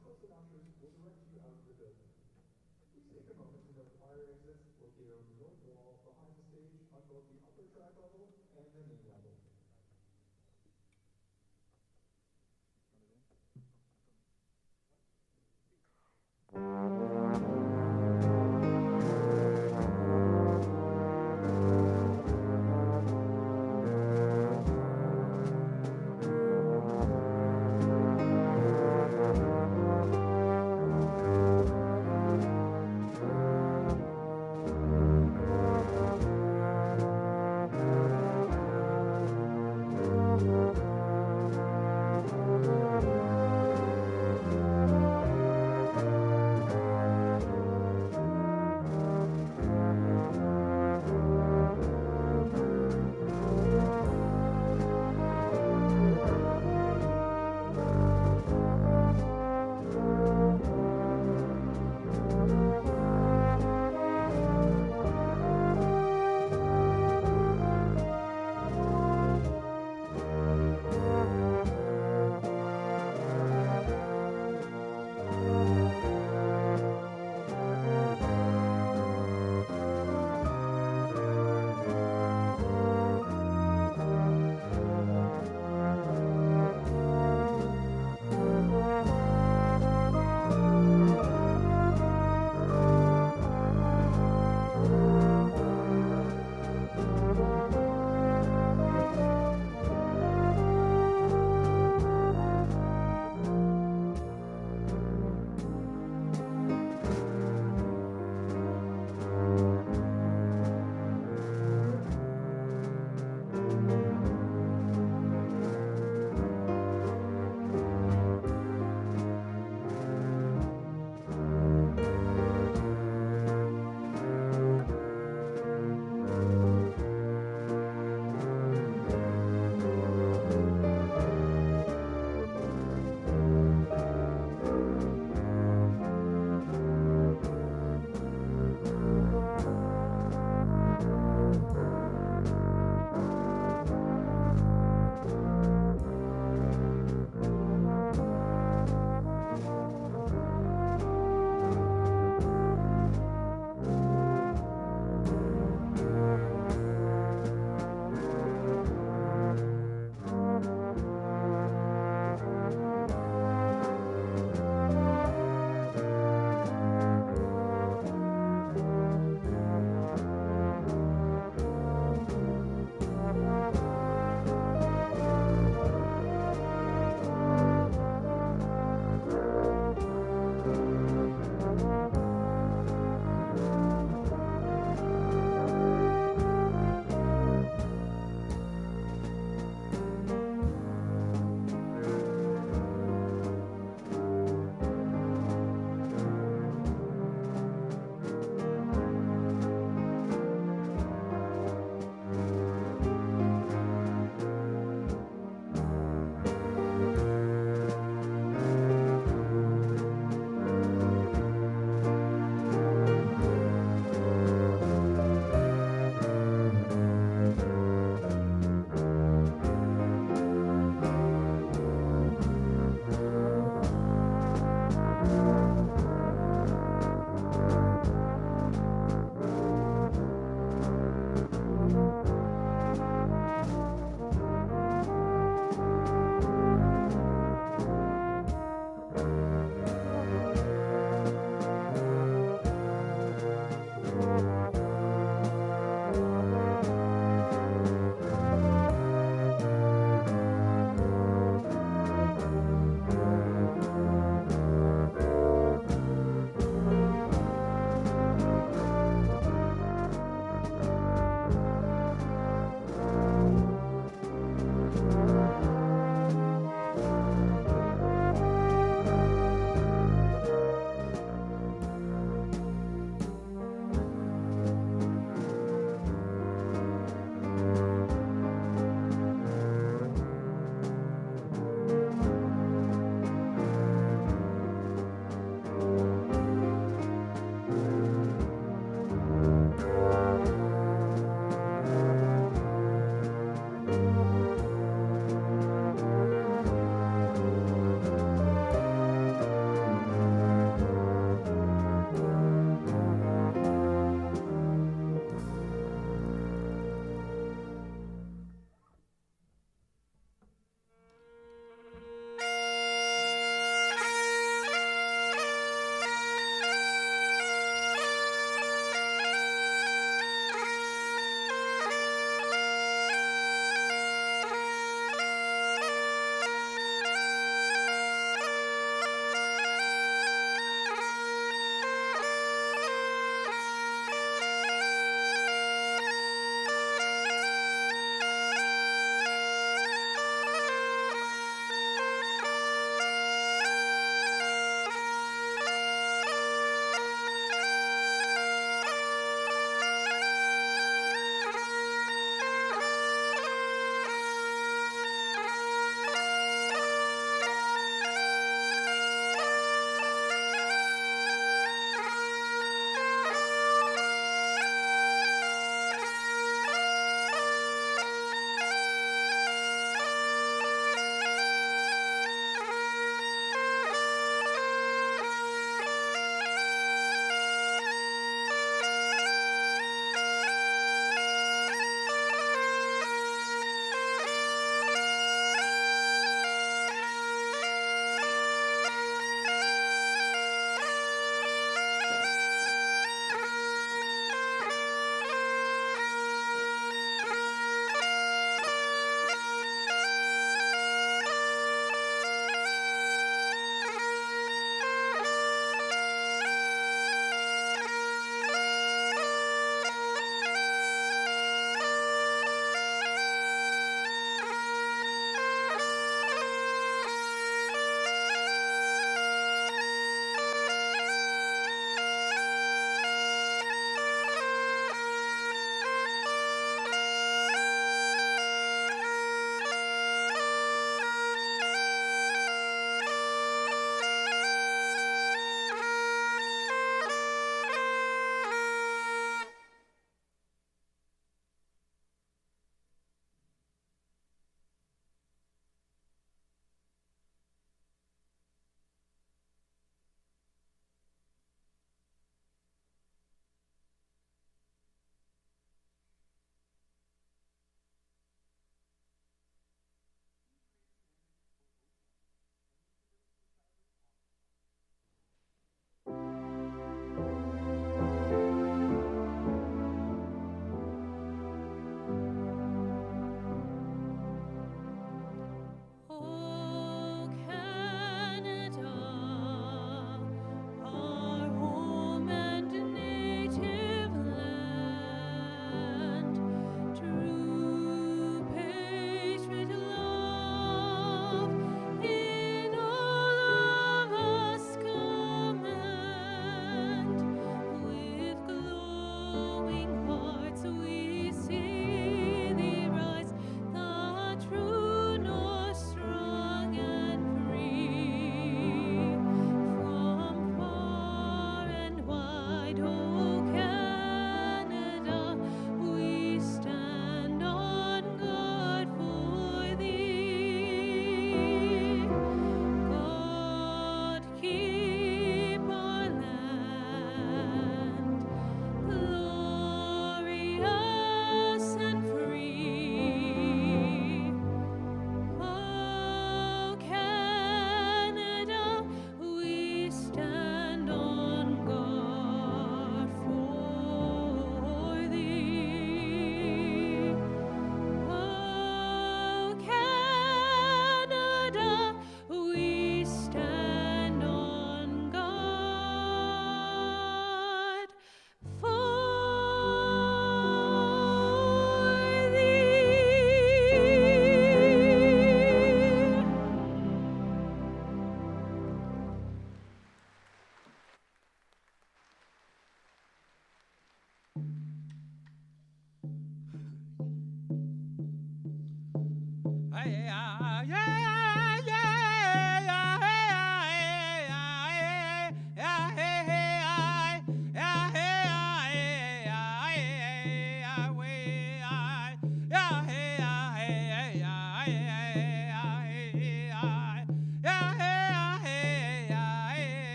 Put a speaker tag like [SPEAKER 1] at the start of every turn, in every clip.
[SPEAKER 1] Marshals and ushers will direct you out of the building. Please take a moment to note fire exits located on the north wall behind the stage on both the upper track level and the main level.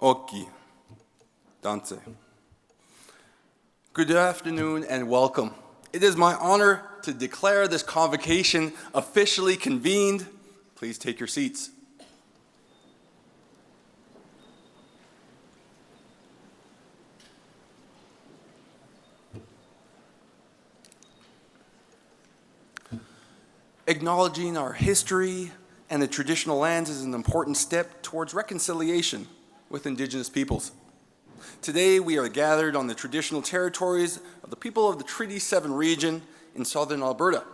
[SPEAKER 2] Oki, Dante. Good afternoon and welcome. It is my honor to declare this convocation officially convened. Please take your seats. Acknowledging our history and the traditional lands is an important step towards reconciliation with Indigenous peoples. Today, we are gathered on the traditional territories of the people of the Treaty 7 region in southern Alberta,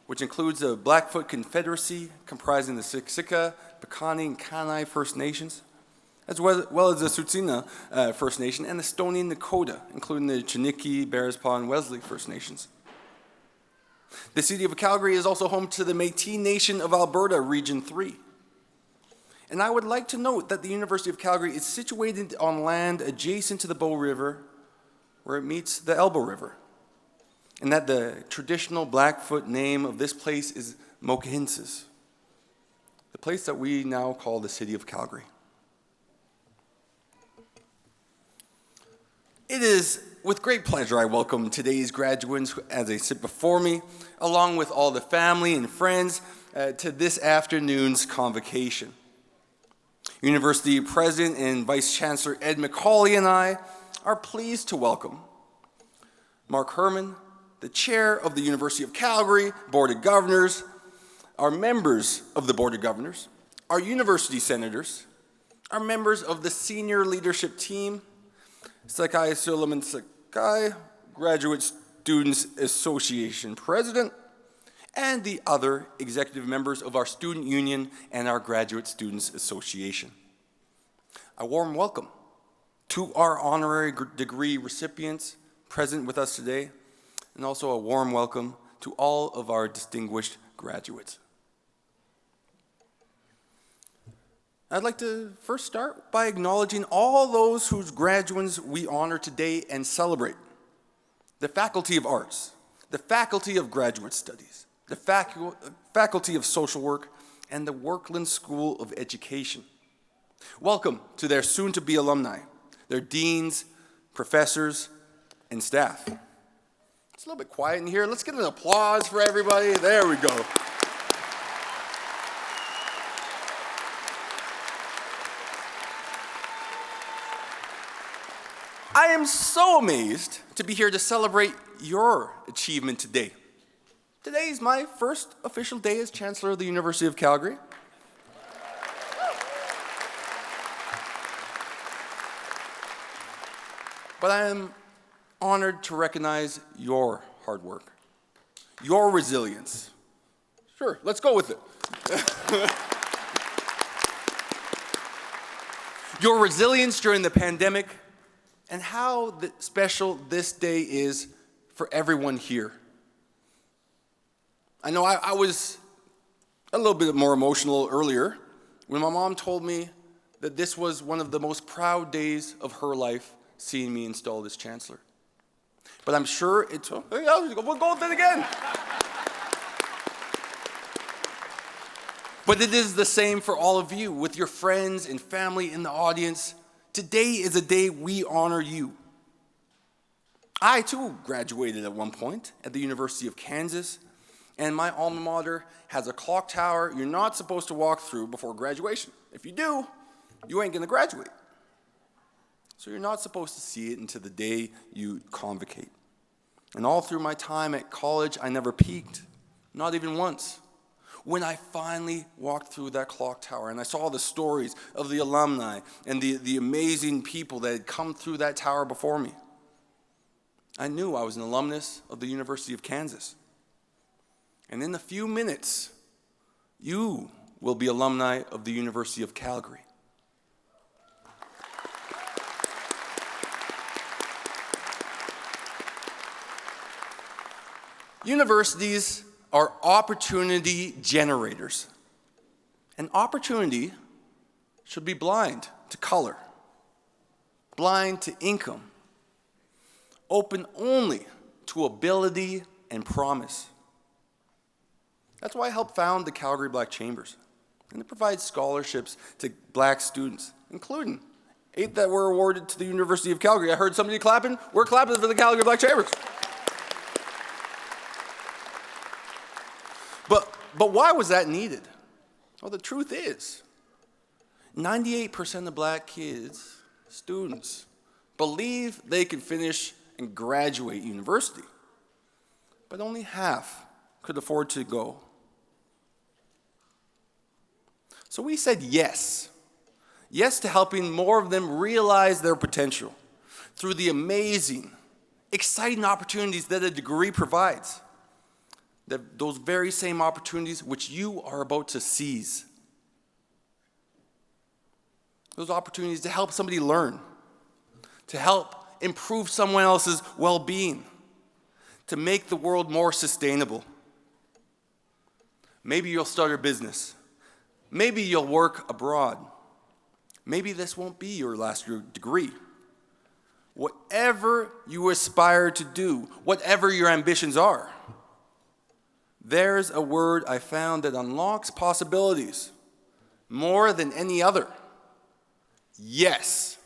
[SPEAKER 2] which includes the Blackfoot Confederacy, comprising the Siksika, Piikani, and Kainai First Nations, as well as the Tsuut'ina First Nation and the Stoney Nakoda, including the Chiniki, Bearspaw, and Wesley First Nations. The city of Calgary is also home to the Métis Nation of Alberta, Region 3. And I would like to note that the University of Calgary is situated on land adjacent to the Bow River, where it meets the Elbow River, and that the traditional Blackfoot name of this place is Mokahinsis, the place that we now call the city of Calgary. It is with great pleasure I welcome today's graduates as they sit before me, along with all the family and friends, to this afternoon's convocation. University President and Vice Chancellor Ed McCauley and I are pleased to welcome Mark Herman, the Chair of the University of Calgary Board of Governors, our members of the Board of Governors, our university senators, our members of the senior leadership team, Sakai Suleiman Sakai, Graduate Students Association President, and the other executive members of our student union and our Graduate Students Association. A warm welcome to our honorary degree recipients present with us today, and also a warm welcome to all of our distinguished graduates. I'd like to first start by acknowledging all those whose graduates we honor today and celebrate. The Faculty of Arts, the Faculty of Graduate Studies, the Faculty of Social Work, and the Workland School of Education. Welcome to their soon-to-be alumni, their deans, professors, and staff. It's a little bit quiet in here. Let's get an applause for everybody. There we go. I am so amazed to be here to celebrate your achievement today. Today is my first official day as Chancellor of the University of Calgary. But I am honored to recognize your hard work, your resilience. Sure, let's go with it. Your resilience during the pandemic and how special this day is for everyone here. I know I was a little bit more emotional earlier when my mom told me that this was one of the most proud days of her life, seeing me installed as Chancellor. But I'm sure it's, we'll go with it again. But it is the same for all of you, with your friends and family in the audience. Today is a day we honor you. I too graduated at one point at the University of Kansas, and my alma mater has a clock tower you're not supposed to walk through before graduation. If you do, you ain't gonna graduate. So you're not supposed to see it until the day you convocate. And all through my time at college, I never peeked, not even once. When I finally walked through that clock tower and I saw the stories of the alumni and the amazing people that had come through that tower before me, I knew I was an alumnus of the University of Kansas. And in a few minutes, you will be alumni of the University of Calgary. Universities are opportunity generators. And opportunity should be blind to color, blind to income, open only to ability and promise. That's why I helped found the Calgary Black Chambers. And it provides scholarships to black students, including 8 that were awarded to the University of Calgary. I heard somebody clapping. We're clapping for the Calgary Black Chambers. But why was that needed? Well, the truth is, 98% of black kids, students, believe they can finish and graduate university, but only half could afford to go. So we said yes. Yes to helping more of them realize their potential through the amazing, exciting opportunities that a degree provides. Those very same opportunities which you are about to seize. Those opportunities to help somebody learn, to help improve someone else's well-being, to make the world more sustainable. Maybe you'll start a business. Maybe you'll work abroad. Maybe this won't be your last degree. Whatever you aspire to do, whatever your ambitions are, there's a word I found that unlocks possibilities more than any other. Yes.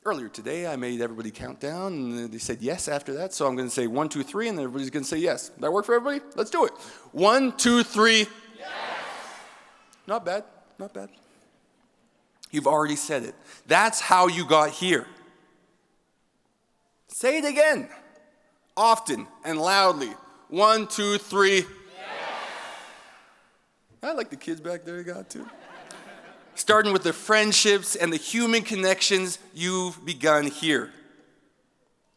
[SPEAKER 2] Earlier today, I made everybody count down, and they said yes after that, so I'm going to say 1, 2, 3, and everybody's going to say yes. That work for everybody? Let's do it. 1, 2, 3. Yes. Not bad, not bad. You've already said it. That's how you got here. Say it again, often and loudly. 1, 2, 3. Yes. I like the kids back there, you got too. Starting with the friendships and the human connections you've begun here.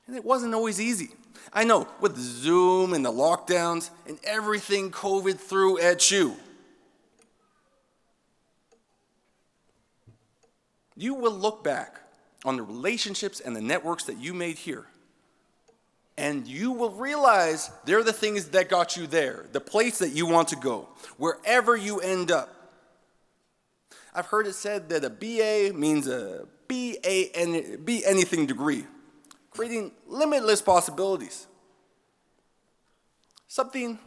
[SPEAKER 2] And it wasn't always easy. I know, with Zoom and the lockdowns and everything COVID threw at you. You will look back on the relationships and the networks that you made here, and you will realize they're the things that got you there, the place that you want to go, wherever you end up. I've heard it said that a BA means a be anything degree, creating limitless possibilities. Something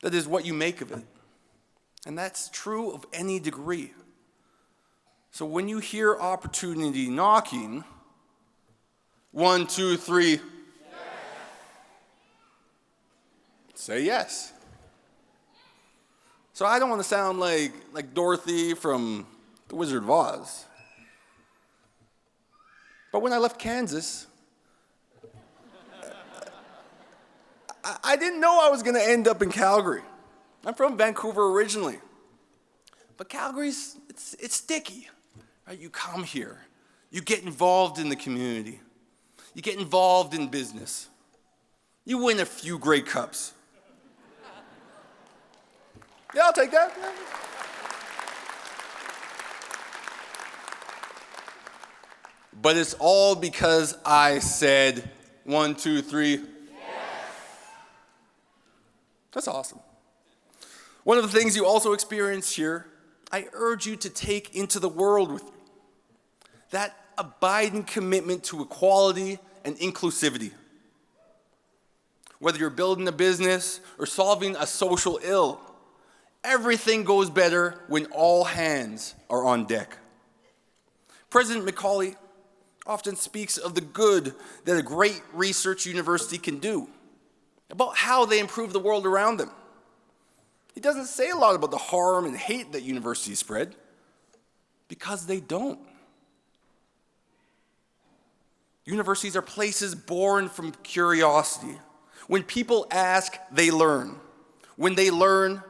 [SPEAKER 2] that is what you make of it. And that's true of any degree. So when you hear opportunity knocking, 1, 2, 3, yes. Say yes. So I don't want to sound like Dorothy from The Wizard of Oz. But when I left Kansas, I didn't know I was going to end up in Calgary. I'm from Vancouver originally. But Calgary's, it's sticky. Right? You come here. You get involved in the community. You get involved in business. You win a few Grey Cups. Yeah, I'll take that. Yeah. But it's all because I said 1, 2, 3. Yes. That's awesome. One of the things you also experience here, I urge you to take into the world with you. That abiding commitment to equality and inclusivity. Whether you're building a business or solving a social ill, everything goes better when all hands are on deck. President Macaulay often speaks of the good that a great research university can do, about how they improve the world around them. He doesn't say a lot about the harm and hate that universities spread, because they don't. Universities are places born from curiosity. When people ask, they learn. When they learn,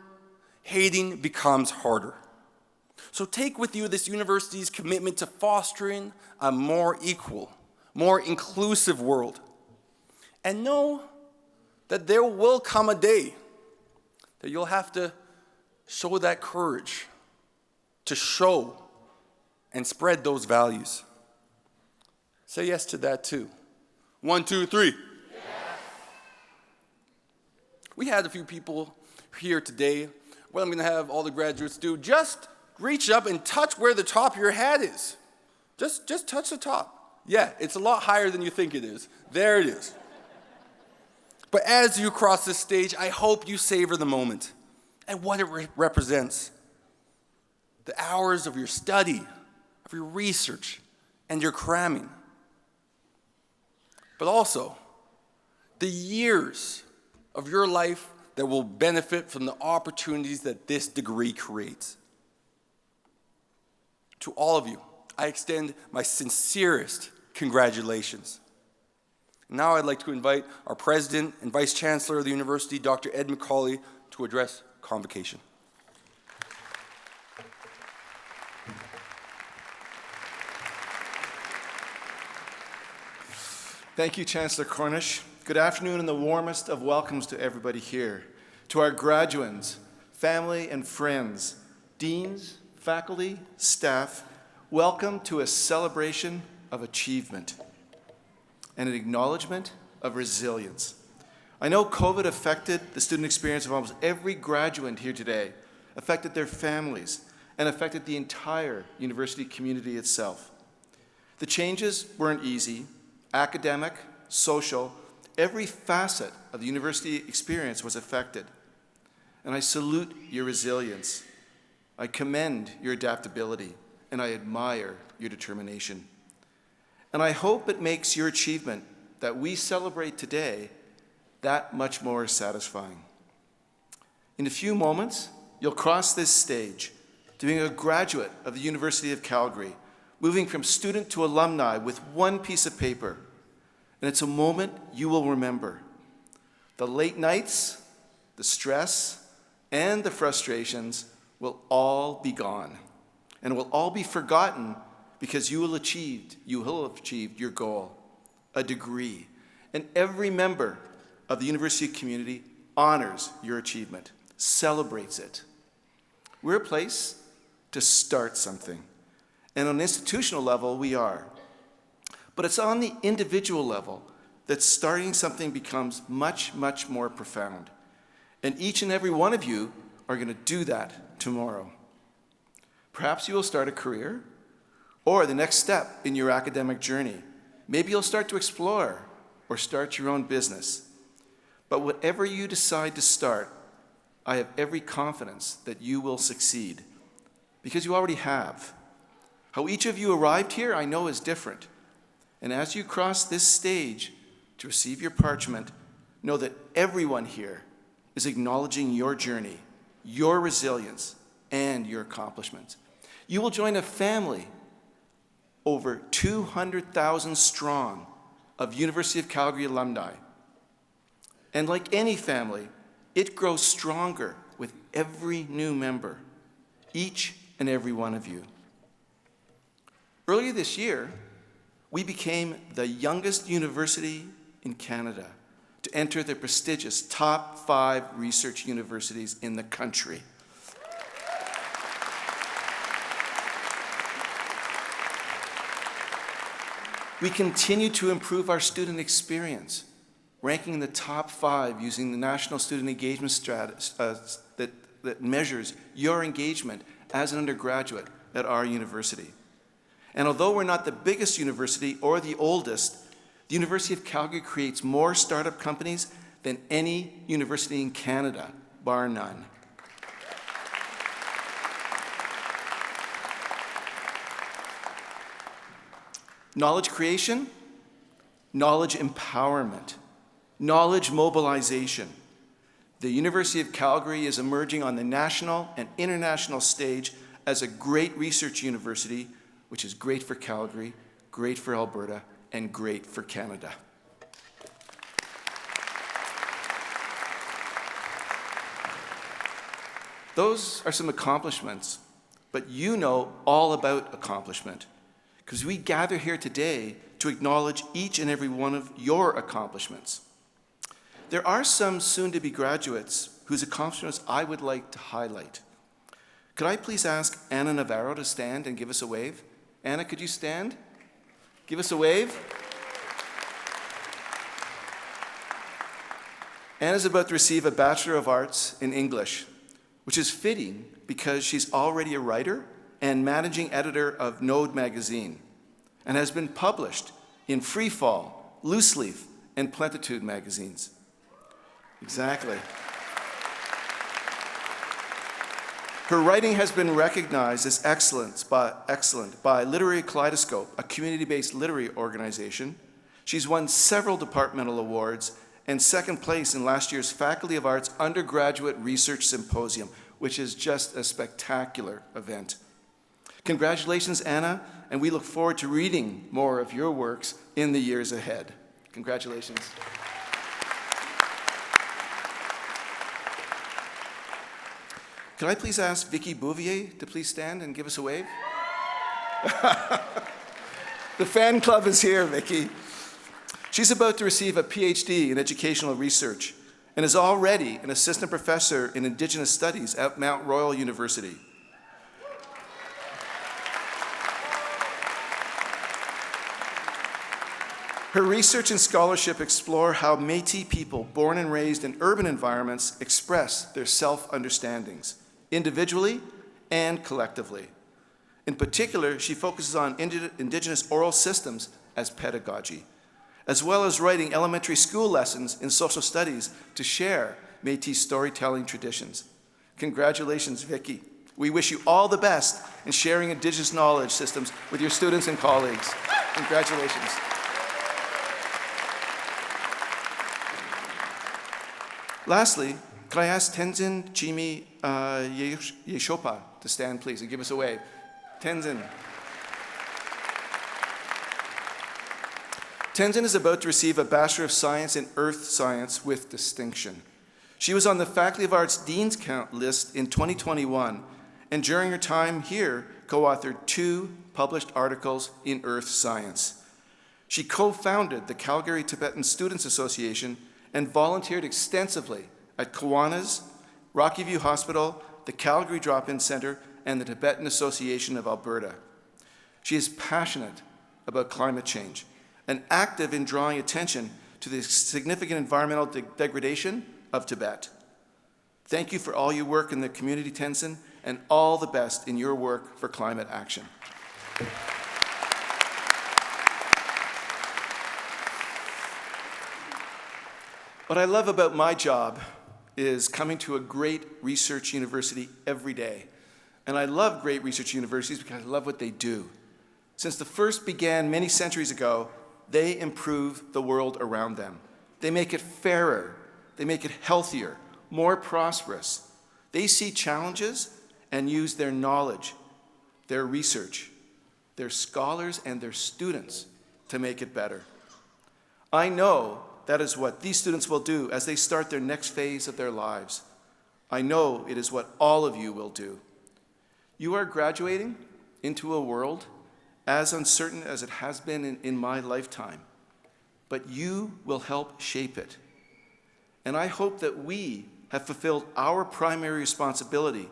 [SPEAKER 2] hating becomes harder. So take with you this university's commitment to fostering a more equal, more inclusive world. And know that there will come a day that you'll have to show that courage to show and spread those values. Say yes to that too. 1, 2, 3. Yes. We had a few people here today. What I'm going to have all the graduates do, just reach up and touch where the top of your hat is. Just touch the top. Yeah, it's a lot higher than you think it is. There it is. But as you cross this stage, I hope you savor the moment and what it represents. The hours of your study, of your research, and your cramming. But also, the years of your life that will benefit from the opportunities that this degree creates. To all of you, I extend my sincerest congratulations. Now I'd like to invite our President and Vice Chancellor of the University, Dr. Ed Macaulay, to address Convocation.
[SPEAKER 3] Thank you, Chancellor Cornish. Good afternoon and the warmest of welcomes to everybody here. To our graduands, family and friends, deans, faculty, staff, welcome to a celebration of achievement and an acknowledgement of resilience. I know COVID affected the student experience of almost every graduate here today, affected their families, and affected the entire university community itself. The changes weren't easy. Academic, social, every facet of the university experience was affected. And I salute your resilience. I commend your adaptability, and I admire your determination. And I hope it makes your achievement that we celebrate today that much more satisfying. In a few moments, you'll cross this stage to being a graduate of the University of Calgary, moving from student to alumni with one piece of paper. And it's a moment you will remember. The late nights, the stress, and the frustrations will all be gone and will all be forgotten because you will have achieved your goal, a degree. And every member of the university community honors your achievement, celebrates it. We're a place to start something. And on an institutional level, we are. But it's on the individual level that starting something becomes much, much more profound. And each and every one of you are going to do that tomorrow. Perhaps you will start a career or the next step in your academic journey. Maybe you'll start to explore or start your own business. But whatever you decide to start, I have every confidence that you will succeed because you already have. How each of you arrived here, I know, is different. And as you cross this stage to receive your parchment, know that everyone here is acknowledging your journey, your resilience, and your accomplishments. You will join a family over 200,000 strong of University of Calgary alumni. And like any family, it grows stronger with every new member, each and every one of you. Earlier this year, we became the youngest university in Canada to enter the prestigious top 5 research universities in the country. We continue to improve our student experience, ranking in the top 5 using the National Student Engagement Strategy that measures your engagement as an undergraduate at our university. And although we're not the biggest university or the oldest, the University of Calgary creates more startup companies than any university in Canada, bar none. Knowledge creation, knowledge empowerment, knowledge mobilization. The University of Calgary is emerging on the national and international stage as a great research university, which is great for Calgary, great for Alberta, and great for Canada. Those are some accomplishments, but you know all about accomplishment, because we gather here today to acknowledge each and every one of your accomplishments. There are some soon-to-be graduates whose accomplishments I would like to highlight. Could I please ask Anna Navarro to stand and give us a wave? Anna, could you stand? Give us a wave. Anna's about to receive a Bachelor of Arts in English, which is fitting because she's already a writer and managing editor of Node magazine and has been published in Free Fall, Loose Leaf, and Plentitude magazines. Exactly. Her writing has been recognized as excellent by Literary Kaleidoscope, a community-based literary organization. She's won several departmental awards and second place in last year's Faculty of Arts Undergraduate Research Symposium, which is just a spectacular event. Congratulations, Anna, and we look forward to reading more of your works in the years ahead. Congratulations. Can I please ask Vicky Bouvier to please stand and give us a wave? The fan club is here, Vicky. She's about to receive a PhD in educational research and is already an assistant professor in Indigenous Studies at Mount Royal University. Her research and scholarship explore how Métis people born and raised in urban environments express their self-understandings, individually and collectively. In particular, she focuses on Indigenous oral systems as pedagogy, as well as writing elementary school lessons in social studies to share Métis storytelling traditions. Congratulations, Vicky. We wish you all the best in sharing Indigenous knowledge systems with your students and colleagues. Congratulations. Lastly, could I ask Tenzin Chimi Yeshopa to stand, please, and give us a wave. Tenzin. Tenzin is about to receive a Bachelor of Science in Earth Science with distinction. She was on the Faculty of Arts Dean's Count list in 2021, and during her time here, co-authored 2 published articles in Earth Science. She co-founded the Calgary Tibetan Students Association and volunteered extensively at Kiwanis, Rocky View Hospital, the Calgary Drop-In Center, and the Tibetan Association of Alberta. She is passionate about climate change and active in drawing attention to the significant environmental degradation of Tibet. Thank you for all your work in the community, Tenzin, and all the best in your work for climate action. What I love about my job is coming to a great research university every day. And I love great research universities because I love what they do. Since the first began many centuries ago, they improve the world around them. They make it fairer. They make it healthier, more prosperous. They see challenges and use their knowledge, their research, their scholars, and their students to make it better. I know that is what these students will do as they start their next phase of their lives. I know it is what all of you will do. You are graduating into a world as uncertain as it has been in my lifetime, but you will help shape it. And I hope that we have fulfilled our primary responsibility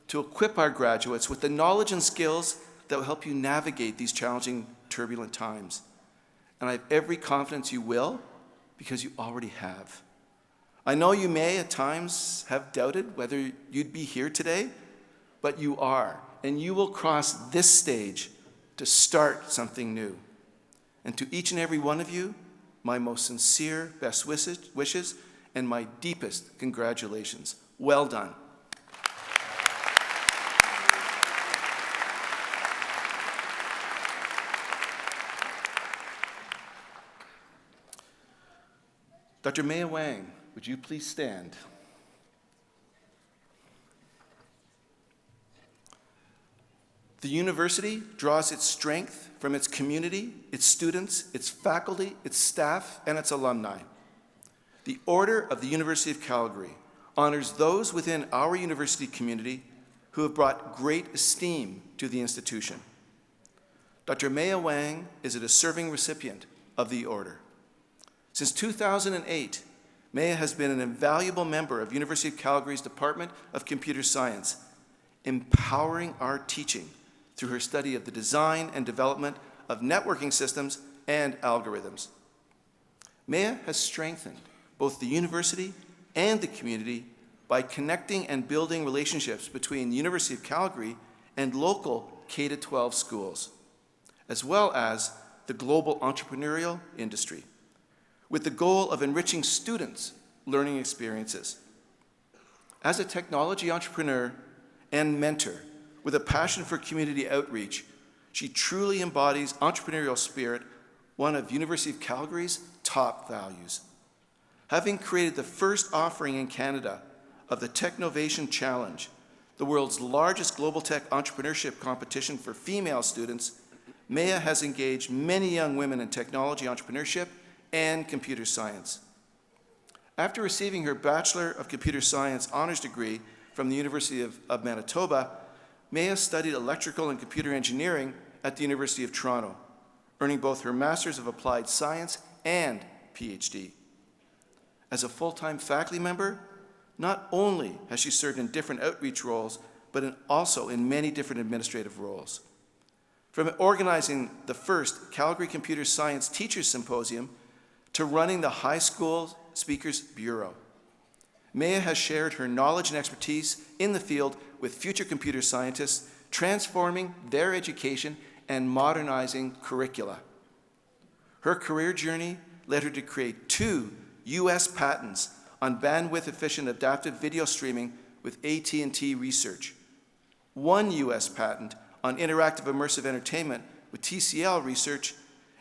[SPEAKER 3] to equip our graduates with the knowledge and skills that will help you navigate these challenging, turbulent times. And I have every confidence you will, because you already have. I know you may at times have doubted whether you'd be here today, but you are, and you will cross this stage to start something new. And to each and every one of you, my most sincere best wishes and my deepest congratulations. Well done. Dr. Maya Wang, would you please stand? The university draws its strength from its community, its students, its faculty, its staff, and its alumni. The Order of the University of Calgary honors those within our university community who have brought great esteem to the institution. Dr. Maya Wang is a deserving recipient of the Order. Since 2008, Maya has been an invaluable member of University of Calgary's Department of Computer Science, empowering our teaching through her study of the design and development of networking systems and algorithms. Maya has strengthened both the university and the community by connecting and building relationships between the University of Calgary and local K-12 schools, as well as the global entrepreneurial industry, with the goal of enriching students' learning experiences. As a technology entrepreneur and mentor with a passion for community outreach, she truly embodies entrepreneurial spirit, one of University of Calgary's top values. Having created the first offering in Canada of the Convocation Challenge, the world's largest global tech entrepreneurship competition for female students, Maya has engaged many young women in technology entrepreneurship and computer science. After receiving her Bachelor of Computer Science honors degree from the University of Manitoba, Maya studied electrical and computer engineering at the University of Toronto, earning both her Master's of Applied Science and PhD. As a full-time faculty member, not only has she served in different outreach roles, but also in many different administrative roles. From organizing the first Calgary Computer Science Teachers Symposium to running the High School Speakers Bureau, Maya has shared her knowledge and expertise in the field with future computer scientists, transforming their education and modernizing curricula. Her career journey led her to create 2 U.S. patents on bandwidth-efficient adaptive video streaming with AT&T Research, 1 U.S. patent on interactive immersive entertainment with TCL Research,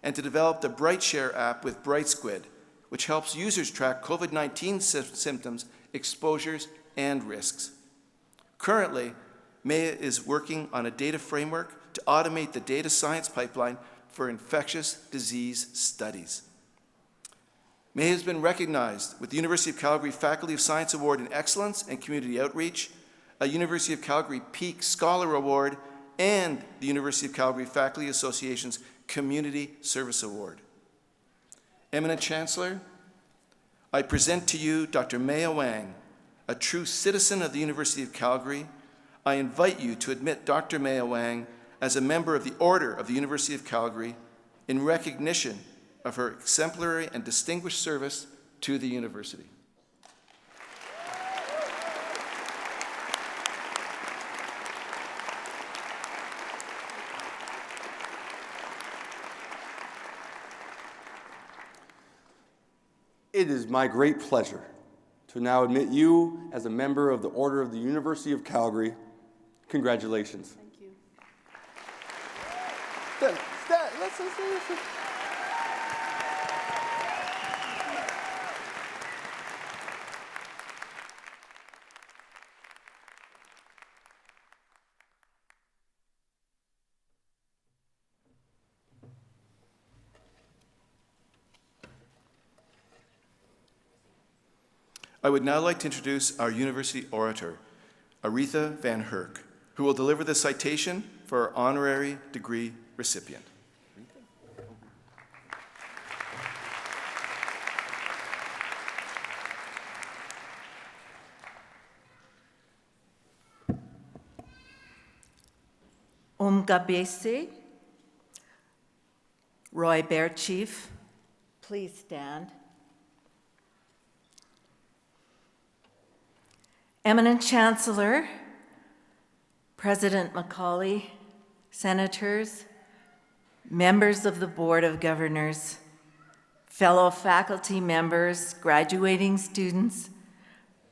[SPEAKER 3] and to develop the BrightShare app with BrightSquid, which helps users track COVID-19 symptoms, exposures, and risks. Currently, Maya is working on a data framework to automate the data science pipeline for infectious disease studies. Maya has been recognized with the University of Calgary Faculty of Science Award in Excellence and Community Outreach, a University of Calgary Peak Scholar Award, and the University of Calgary Faculty Association's Community Service Award. Eminent Chancellor, I present to you Dr. Maya Wang, a true citizen of the University of Calgary. I invite you to admit Dr. Maya Wang as a member of the Order of the University of Calgary in recognition of her exemplary and distinguished service to the university.
[SPEAKER 2] It is my great pleasure to now admit you as a member of the Order of the University of Calgary. Congratulations.
[SPEAKER 4] Thank you.
[SPEAKER 2] Let's
[SPEAKER 3] I would now like to introduce our university orator, Aretha Van Herk, who will deliver the citation for our honorary degree recipient.
[SPEAKER 4] Umgabese, Roy Bear Chief, please stand. Eminent Chancellor, President Macaulay, Senators, members of the Board of Governors, fellow faculty members, graduating students,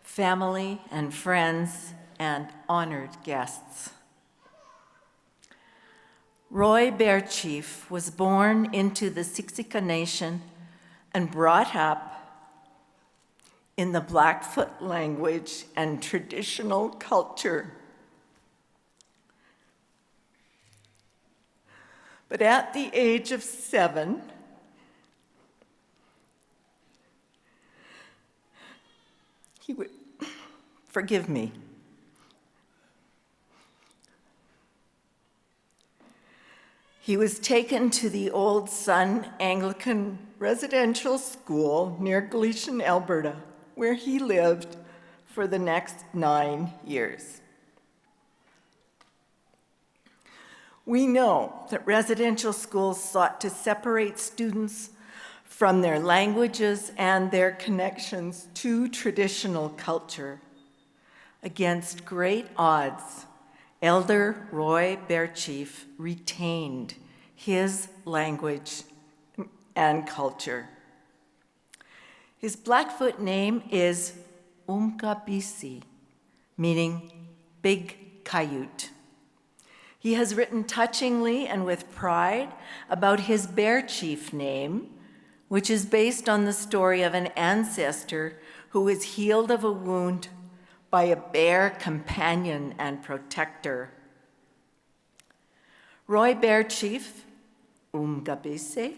[SPEAKER 4] family and friends, and honored guests. Roy Bear Chief was born into the Siksika Nation and brought up in the Blackfoot language and traditional culture. But at the age of 7, he would, forgive me, he was taken to the Old Sun Anglican Residential School near Gleason, Alberta, where he lived for the next 9 years. We know that residential schools sought to separate students from their languages and their connections to traditional culture. Against great odds, Elder Roy Bear Chief retained his language and culture. His Blackfoot name is Umkabisi, meaning big coyote. He has written touchingly and with pride about his Bear Chief name, which is based on the story of an ancestor who was healed of a wound by a bear companion and protector. Roy Bear Chief, Umgabese,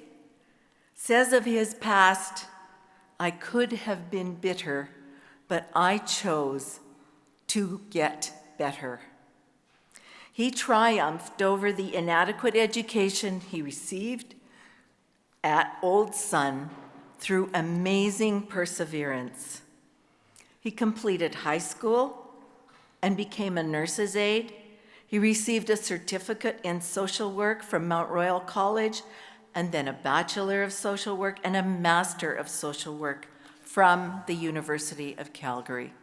[SPEAKER 4] says of his past, "I could have been bitter, but I chose to get better." He triumphed over the inadequate education he received at Old Sun through amazing perseverance. He completed high school and became a nurse's aide. He received a certificate in social work from Mount Royal College, and then a Bachelor of Social Work and a Master of Social Work from the University of Calgary.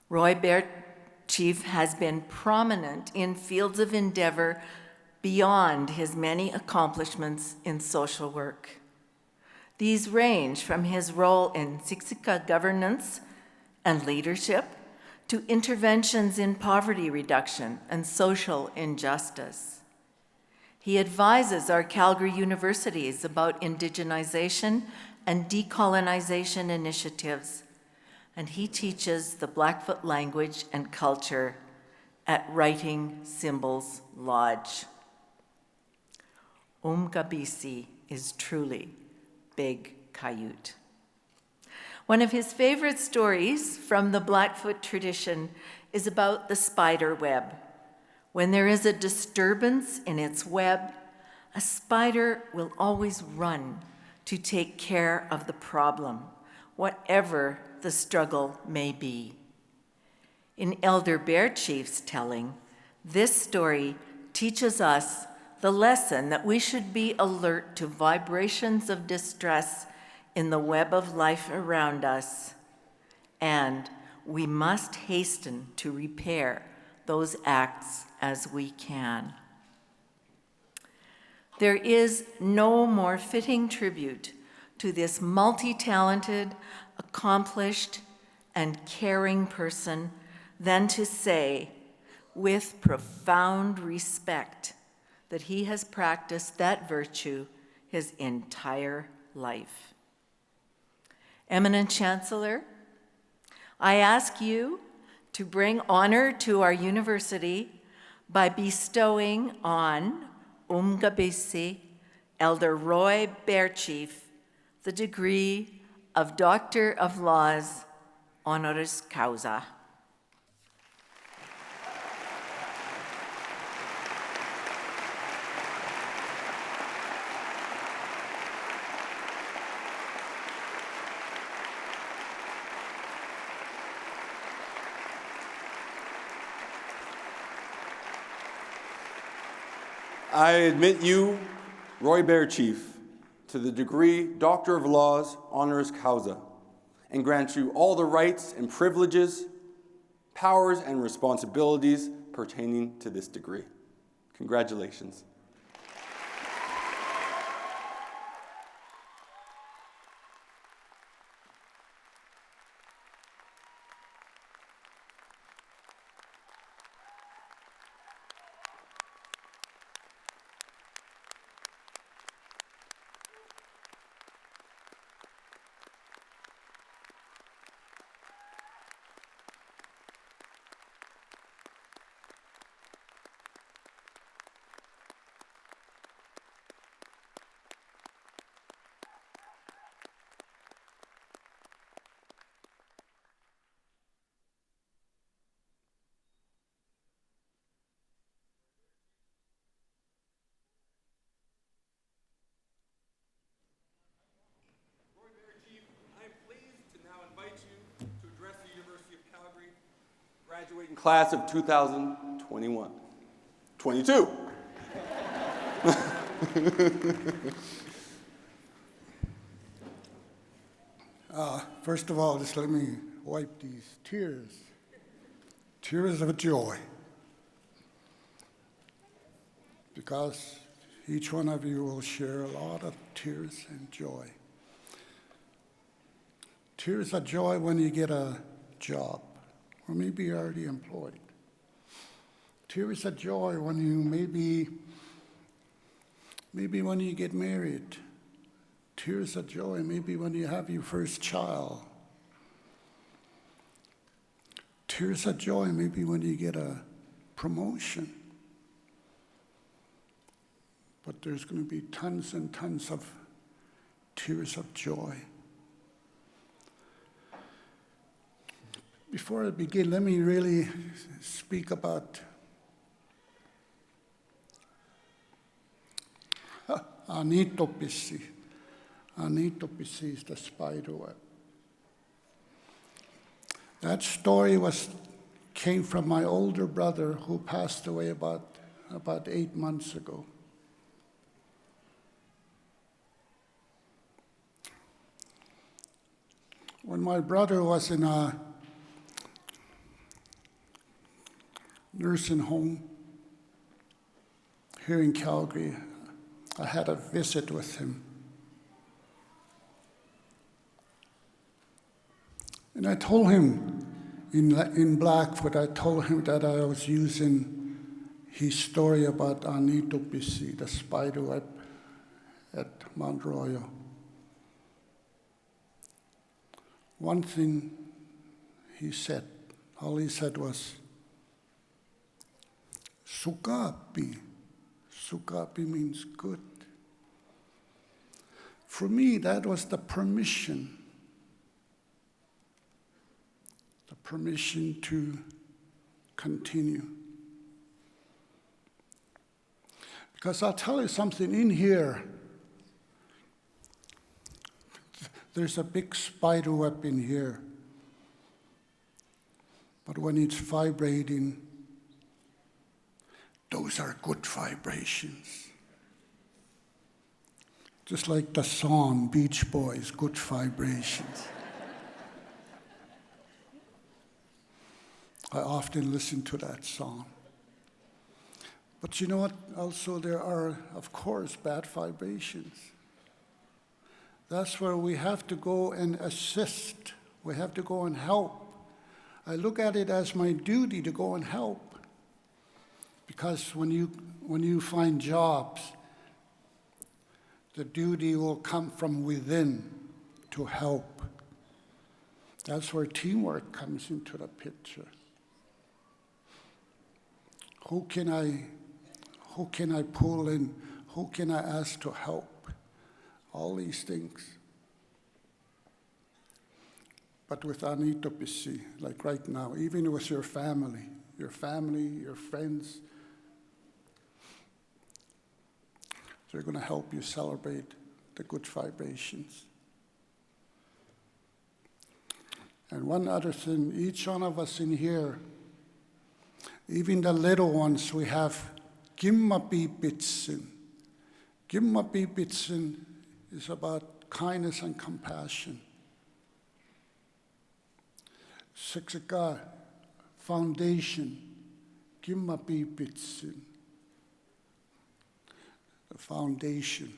[SPEAKER 4] Roy Bear Chief has been prominent in fields of endeavor beyond his many accomplishments in social work. These range from his role in Siksika governance and leadership to interventions in poverty reduction and social injustice. He advises our Calgary universities about indigenization and decolonization initiatives, and he teaches the Blackfoot language and culture at Writing Symbols Lodge. Umgabisi is truly big coyote. One of his favorite stories from the Blackfoot tradition is about the spider web. When there is a disturbance in its web, a spider will always run to take care of the problem, whatever the struggle may be. In Elder Bear Chief's telling, this story teaches us the lesson that we should be alert to vibrations of distress in the web of life around us, and we must hasten to repair those acts as we can. There is no more fitting tribute to this multi-talented, accomplished, and caring person than to say, with profound respect, that he has practiced that virtue his entire life. Eminent Chancellor, I ask you to bring honor to our university by bestowing on Umgabisi Elder Roy Bear Chief the degree of Doctor of Laws honoris causa.
[SPEAKER 2] I admit you, Roy Bear Chief, to the degree Doctor of Laws honoris causa, and grant you all the rights and privileges, powers and responsibilities pertaining to this degree. Congratulations. Graduating class of 2021. 22.
[SPEAKER 5] First of all, just let me wipe these tears. Tears of joy. Because each one of you will share a lot of tears and joy. Tears of joy when you get a job, or maybe you're already employed. Tears of joy when you maybe when you get married. Tears of joy maybe when you have your first child. Tears of joy maybe when you get a promotion. But there's going to be tons and tons of tears of joy. Before I begin, let me really speak about Anitopissi. Anitopissi is the spider web. That story came from my older brother who passed away about 8 months ago. When my brother was in a nursing home here in Calgary, I had a visit with him. And I told him in Blackfoot, I told him that I was using his story about Anitopissi, the spider web at Mount Royal. One thing he said, all he said was, Sukapi. Sukapi means good. For me, that was the permission to continue. Because I'll tell you something, in here, there's a big spider web in here. But when it's vibrating, those are good vibrations. Just like the song, Beach Boys, Good Vibrations. I often listen to that song. But you know what? Also, there are, of course, bad vibrations. That's where we have to go and assist. We have to go and help. I look at it as my duty to go and help. Because when you find jobs, the duty will come from within to help. That's where teamwork comes into the picture. Who can I pull in? Who can I ask to help? All these things. but with anitopisi, like right now, even with your family, your friends, they're going to help you celebrate the good vibrations. And one other thing, each one of us in here, even the little ones, we have gimmapipitsin. Gimmapipitsin is about kindness and compassion. Siksika Foundation, gimmapipitsin, the foundation.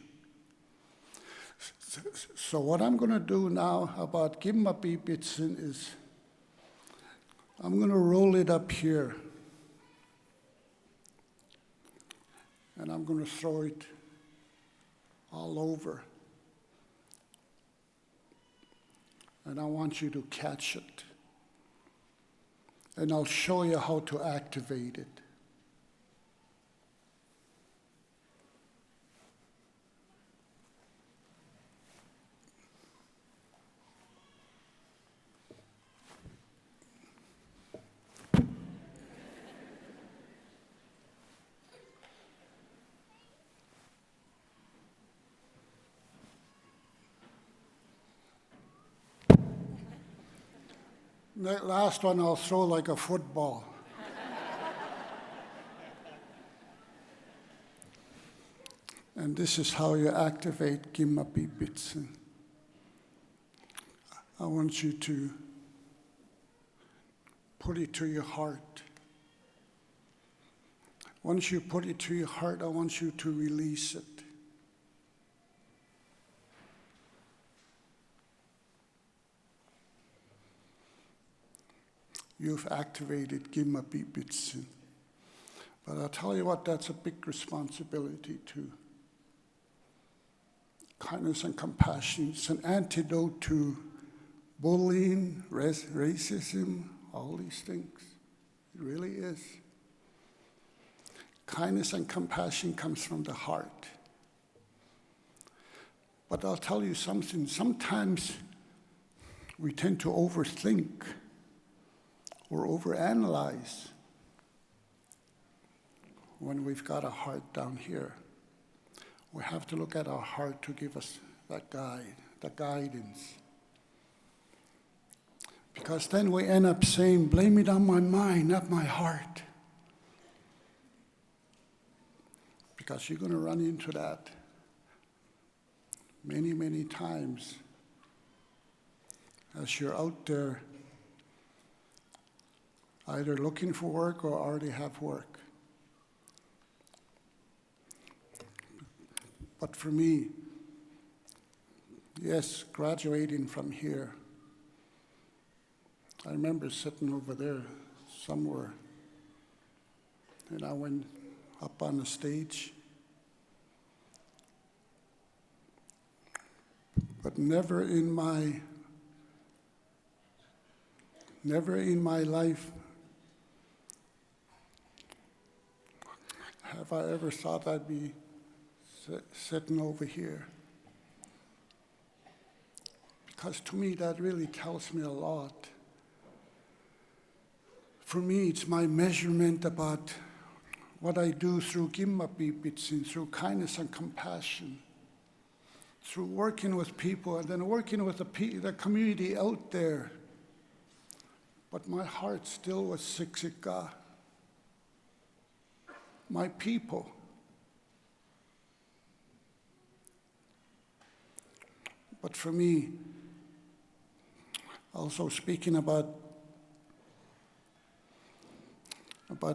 [SPEAKER 5] So what I'm going to do now about gimmapipitsin is I'm going to roll it up here. And I'm going to throw it all over. And I want you to catch it. And I'll show you how to activate it. That last one I'll throw like a football. And this is how you activate gimmapipitsin. I want you to put it to your heart. Once you put it to your heart, I want you to release it. You've activated gimmapipitsin. But I'll tell you what, that's a big responsibility too. Kindness and compassion. It's an antidote to bullying, racism, all these things. It really is. Kindness and compassion comes from the heart. But I'll tell you something. Sometimes we tend to overthink or overanalyze when we've got a heart down here. We have to look at our heart to give us that guide, the guidance. Because then we end up saying, blame it on my mind, not my heart. Because you're going to run into that many, many times as you're out there either looking for work or already have work. But for me, yes, graduating from here, I remember sitting over there somewhere, and I went up on the stage, but never in my life have I ever thought I'd be sitting over here. Because to me, that really tells me a lot. For me, it's my measurement about what I do through gimmapipitsin, through kindness and compassion, through working with people and then working with the community out there. But my heart still was Siksika, my people. But for me, also speaking about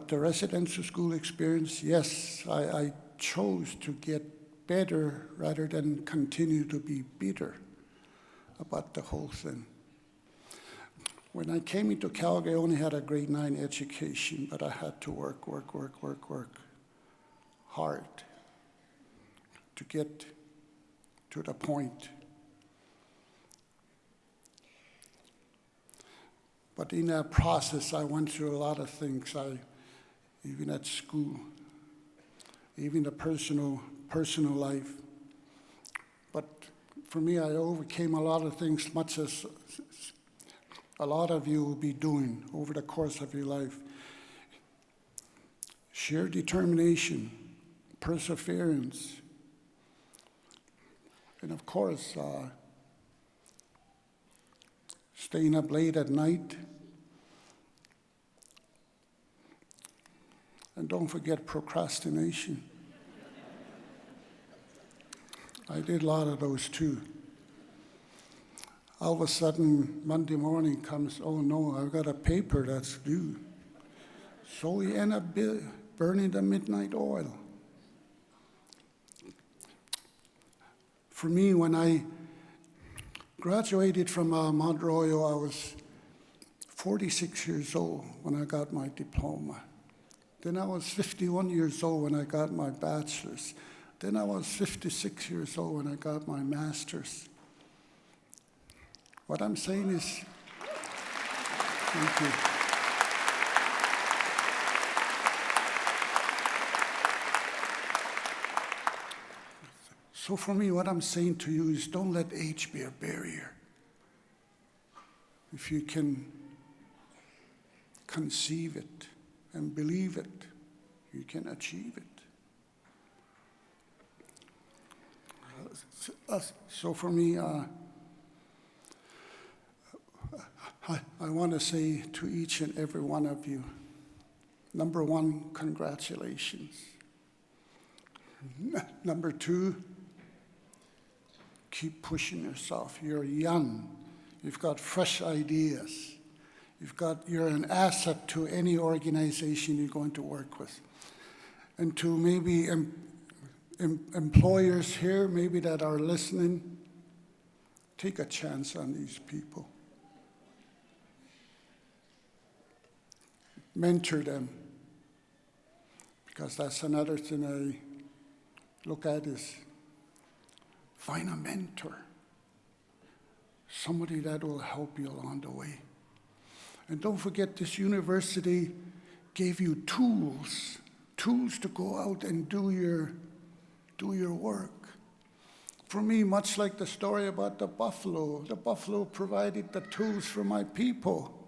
[SPEAKER 5] the residential school experience, yes, I chose to get better rather than continue to be bitter about the whole thing. When I came into Calgary, I only had a grade 9 education, but I had to work hard to get to the point. But in that process, I went through a lot of things, even at school, even the personal life. But for me, I overcame a lot of things, much as a lot of you will be doing over the course of your life. Sheer determination, perseverance, and of course, staying up late at night. And don't forget procrastination. I did a lot of those too. All of a sudden, Monday morning comes, oh no, I've got a paper that's due. So we end up burning the midnight oil. For me, when I graduated from Mount Royal, I was 46 years old when I got my diploma. Then I was 51 years old when I got my bachelor's. Then I was 56 years old when I got my master's. What I'm saying is, thank you. So for me, what I'm saying to you is don't let age be a barrier. If you can conceive it and believe it, you can achieve it. So for me, I want to say to each and every one of you, number one, congratulations. Number two, keep pushing yourself. You're young. You've got fresh ideas. You're an asset to any organization you're going to work with. And to maybe employers here, maybe that are listening, take a chance on these people. Mentor them. Because that's another thing I look at is find a mentor. Somebody that will help you along the way. And don't forget, this university gave you tools to go out and do your work. For me, much like the story about the buffalo provided the tools for my people.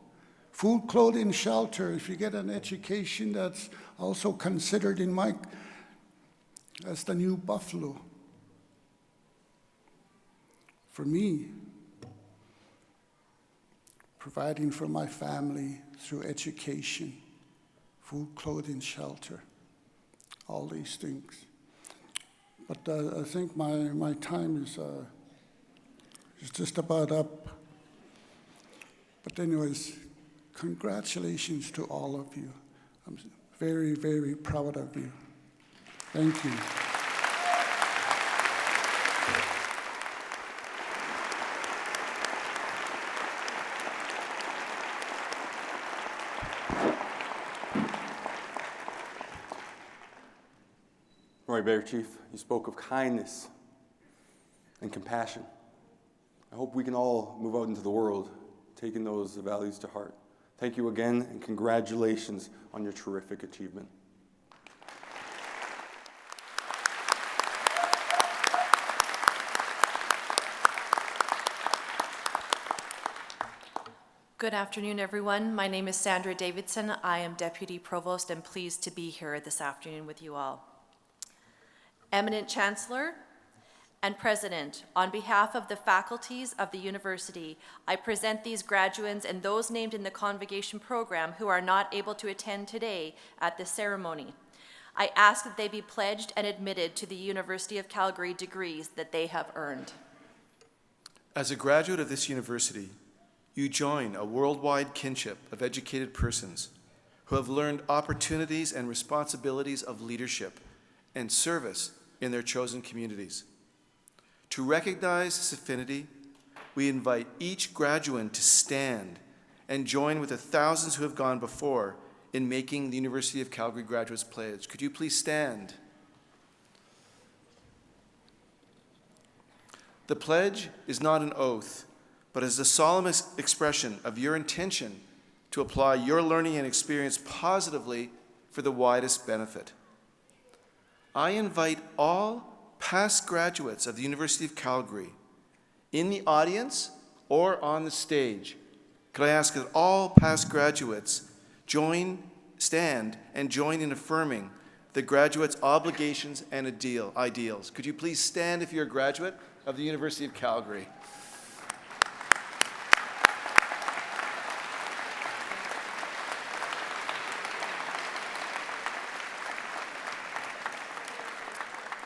[SPEAKER 5] Food, clothing, shelter. If you get an education, that's also considered as the new buffalo. For me, providing for my family through education, food, clothing, shelter, all these things. But I think my time is just about up. But anyways, congratulations to all of you. I'm very, very proud of you. Thank you.
[SPEAKER 2] Roy Bear, Chief, you spoke of kindness and compassion. I hope we can all move out into the world taking those values to heart. Thank you again, and congratulations on your terrific achievement.
[SPEAKER 6] Good afternoon, everyone. My name is Sandra Davidson. I am Deputy Provost and pleased to be here this afternoon with you all. Eminent Chancellor and President, on behalf of the faculties of the university, I present these graduates and those named in the Convocation program who are not able to attend today at this ceremony. I ask that they be pledged and admitted to the University of Calgary degrees that they have earned.
[SPEAKER 3] As a graduate of this university, you join a worldwide kinship of educated persons who have learned opportunities and responsibilities of leadership and service in their chosen communities. To recognize this affinity, we invite each graduate to stand and join with the thousands who have gone before in making the University of Calgary Graduates Pledge. Could you please stand? The pledge is not an oath, but is a solemn expression of your intention to apply your learning and experience positively for the widest benefit. I invite all past graduates of the University of Calgary in the audience or on the stage Could I ask that all past graduates stand and join in affirming the graduates' obligations and ideals? Could you please stand if you're a graduate of the University of Calgary?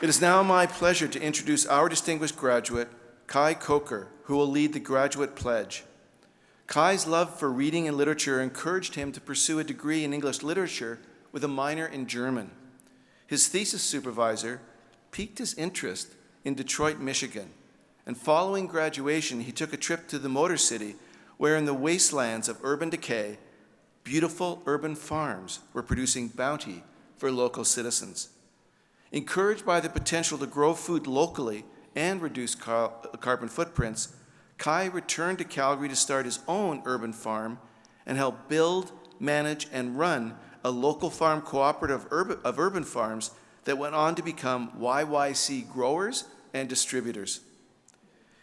[SPEAKER 3] It is now my pleasure to introduce our distinguished graduate, Kai Coker, who will lead the graduate pledge. Kai's love for reading and literature encouraged him to pursue a degree in English literature with a minor in German. His thesis supervisor piqued his interest in Detroit, Michigan, and following graduation, he took a trip to the Motor City, where in the wastelands of urban decay, beautiful urban farms were producing bounty for local citizens. Encouraged by the potential to grow food locally and reduce carbon footprints, Kai returned to Calgary to start his own urban farm and help build, manage, and run a local farm cooperative of urban farms that went on to become YYC growers and distributors.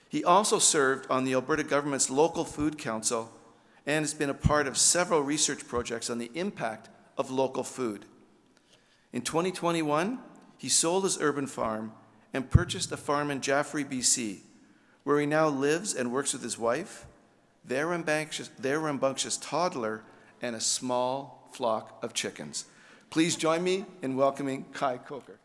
[SPEAKER 3] He also served on the Alberta government's Local Food Council and has been a part of several research projects on the impact of local food. In 2021, he sold his urban farm and purchased a farm in Jaffrey, BC, where he now lives and works with his wife, their rambunctious toddler, and a small flock of chickens. Please join me in welcoming Kai Coker.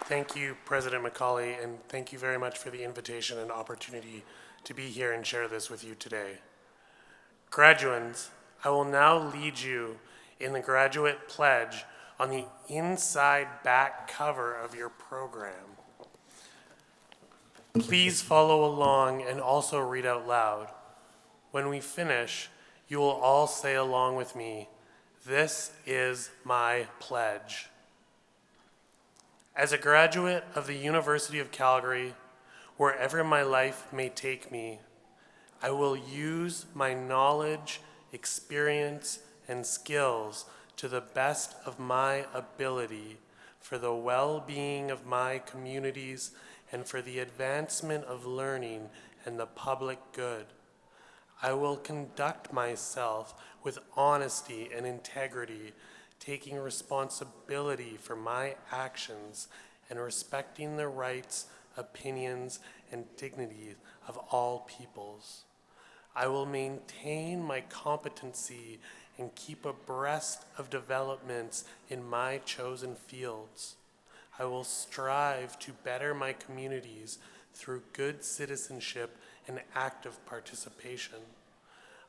[SPEAKER 7] Thank you, President McCauley, and thank you very much for the invitation and opportunity to be here and share this with you today. Graduands, I will now lead you in the graduate pledge on the inside back cover of your program. Please follow along and also read out loud. When we finish, you will all say along with me, "This is my pledge." As a graduate of the University of Calgary, wherever my life may take me, I will use my knowledge, experience, and skills to the best of my ability for the well-being of my communities and for the advancement of learning and the public good. I will conduct myself with honesty and integrity, taking responsibility for my actions and respecting the rights, opinions, and dignity of all peoples. I will maintain my competency and keep abreast of developments in my chosen fields. I will strive to better my communities through good citizenship and active participation.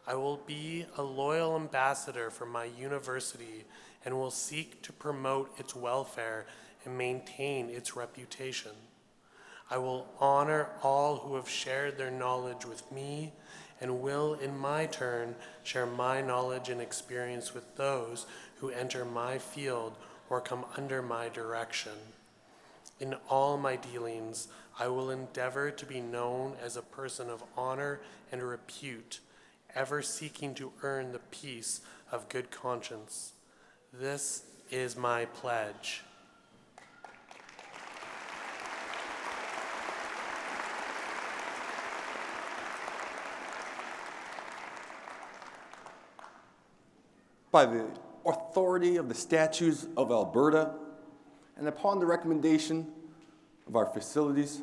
[SPEAKER 7] I will be a loyal ambassador for my university and will seek to promote its welfare and maintain its reputation. I will honor all who have shared their knowledge with me and will, in my turn, share my knowledge and experience with those who enter my field or come under my direction. In all my dealings, I will endeavor to be known as a person of honor and repute, ever seeking to earn the peace of good conscience. This is my pledge.
[SPEAKER 2] By the authority of the statutes of Alberta, and upon the recommendation of our facilities,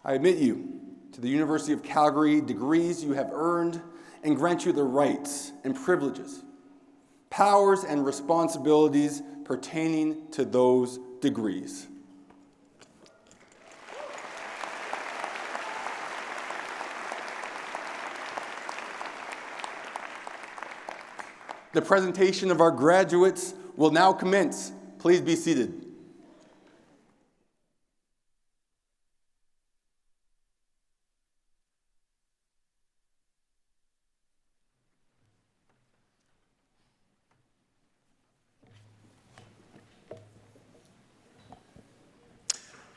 [SPEAKER 2] I admit you to the University of Calgary degrees you have earned and grant you the rights and privileges, powers and responsibilities pertaining to those degrees. The presentation of our graduates will now commence. Please be seated.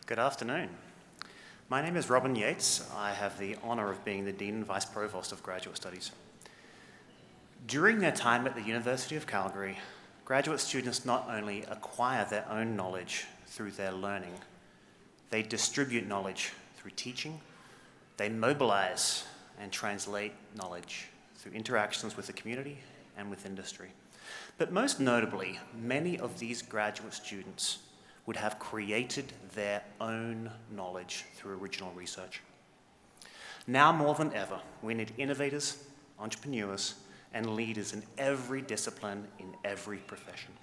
[SPEAKER 8] Good afternoon. My name is Robin Yates. I have the honour of being the Dean and Vice Provost of Graduate Studies. During their time at the University of Calgary, graduate students not only acquire their own knowledge through their learning. They distribute knowledge through teaching. They mobilize and translate knowledge through interactions with the community and with industry. But most notably, many of these graduate students would have created their own knowledge through original research. Now more than ever, we need innovators, entrepreneurs, and leaders in every discipline, in every profession.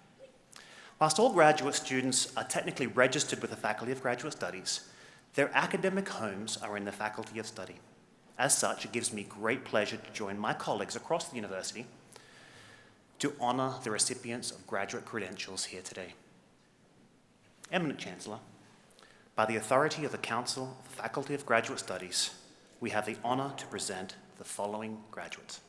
[SPEAKER 8] Whilst all graduate students are technically registered with the Faculty of Graduate Studies, their academic homes are in the Faculty of Study. As such, it gives me great pleasure to join my colleagues across the university to honour the recipients of graduate credentials here today. Eminent Chancellor, by the authority of the Council of the Faculty of Graduate Studies, we have the honour to present the following graduates.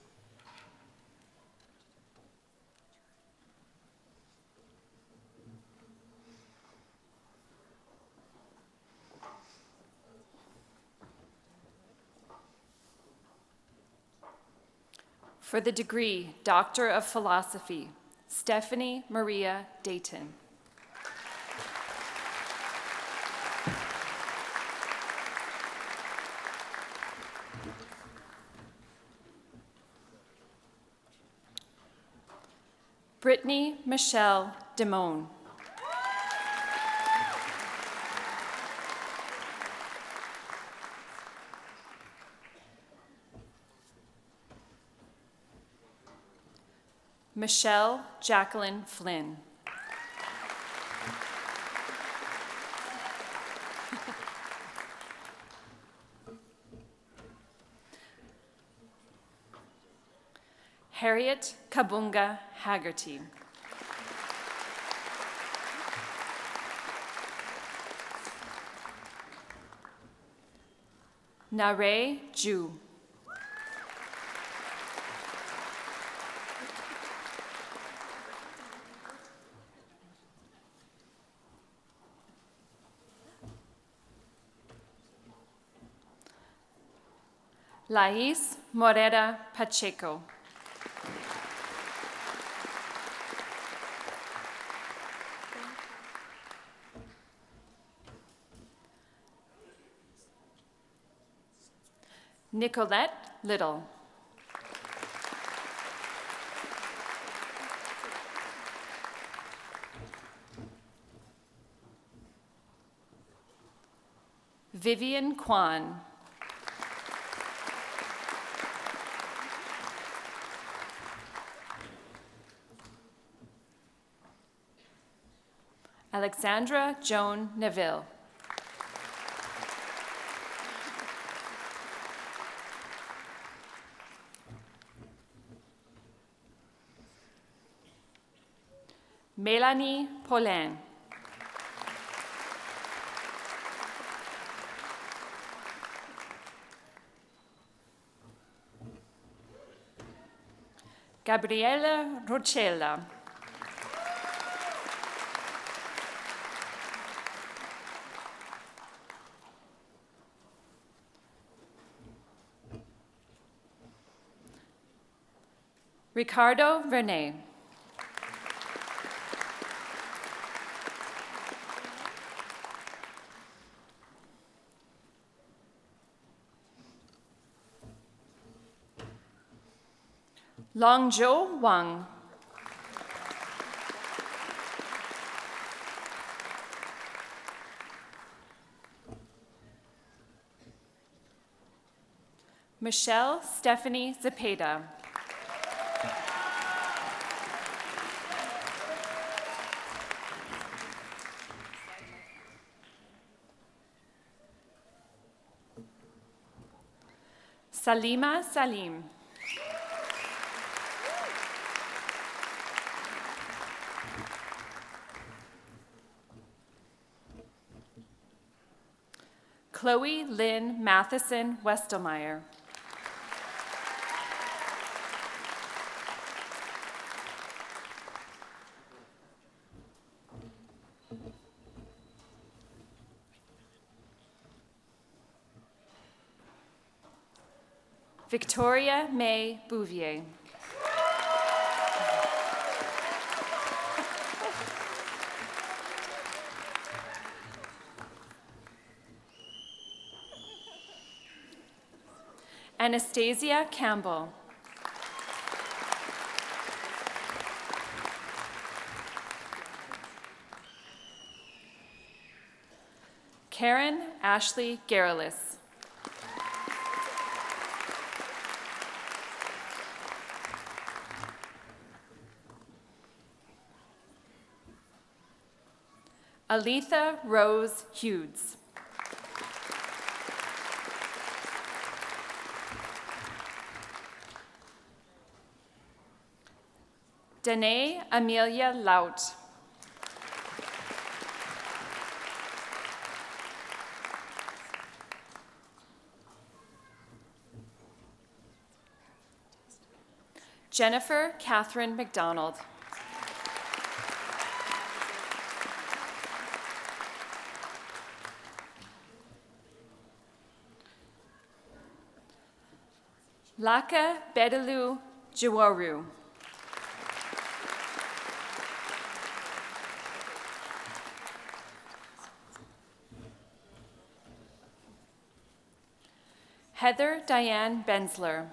[SPEAKER 9] For the degree Doctor of Philosophy, Stephanie Maria Dayton. Brittany Michelle Demone. Michelle Jacqueline Flynn. Harriet Kabunga Haggerty. Nare Ju. Lais Morera Pacheco. Nicolette Little. Vivian Kwan. Alexandra Joan Neville. Melanie Paulin. Gabriele Rocella. Ricardo Vernay. Longzhou Wang. Michelle Stephanie Zepeda. Salima Salim. Chloe Lynn Matheson Westelmeyer. Victoria May Bouvier. Anastasia Campbell. Karen Ashley Garrellis. Aletha Rose Hughes. Danae Amelia Laut. Jennifer Catherine McDonald. Laka Bedelu Jawaru. Heather Diane Bensler.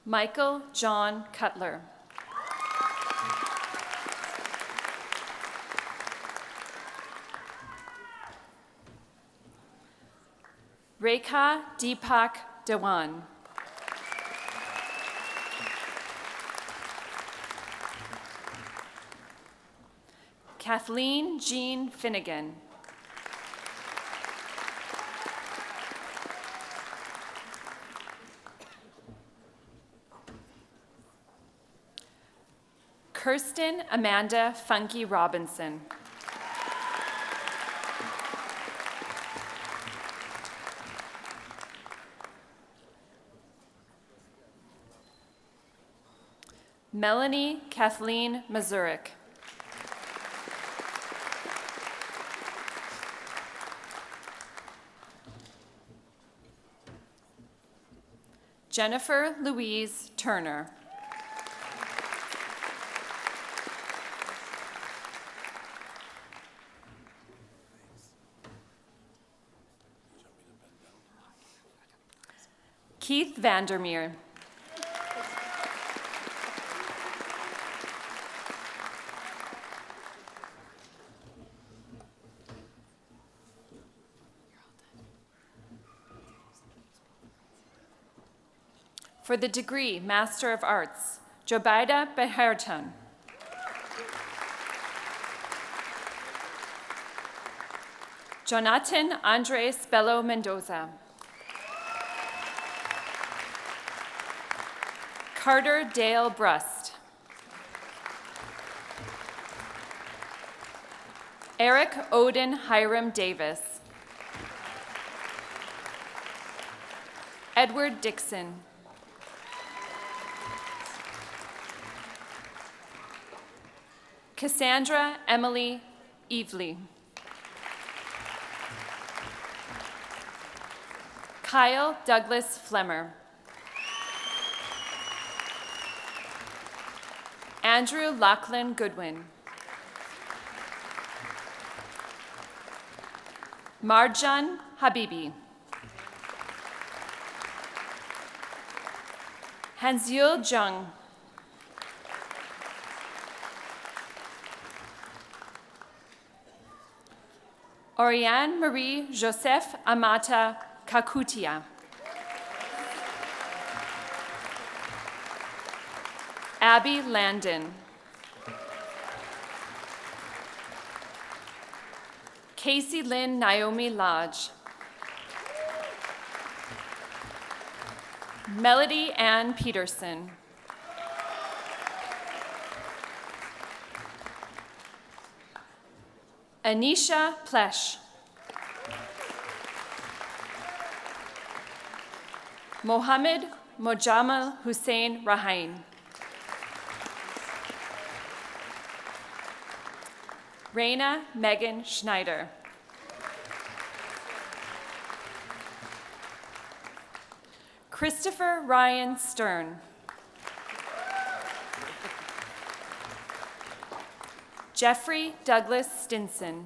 [SPEAKER 9] Michael John Cutler. Rekha Deepak Dewan. Kathleen Jean Finnegan. Kirsten Amanda Funky Robinson. Melanie Kathleen Mazurik. Jennifer Louise Turner. Keith Vandermeer. For the degree Master of Arts, Jobaida Beherton. Jonathan Andres Bello Mendoza. Carter Dale Brust. Eric Odin Hiram Davis. Edward Dixon. Cassandra Emily Evely. Kyle Douglas Flemmer. Andrew Lachlan Goodwin. Marjan Habibi. Hansyul Jung. Oriane Marie Joseph Amata Kakutia. Abby Landon. Casey Lynn Naomi Lodge. Melody Ann Peterson. Anisha Plesh. Mohammed Mojamal Hussein Rahain. Raina Megan Schneider. Christopher Ryan Stern. Jeffrey Douglas Stinson.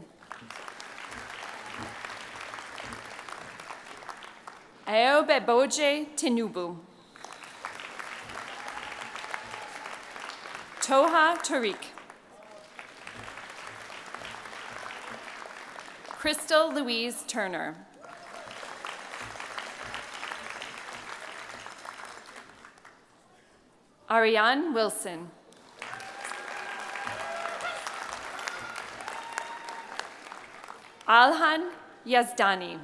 [SPEAKER 9] Aobeboje Tinubu. Toha Tariq. Crystal Louise Turner. Ariane Wilson. Alhan Yazdani.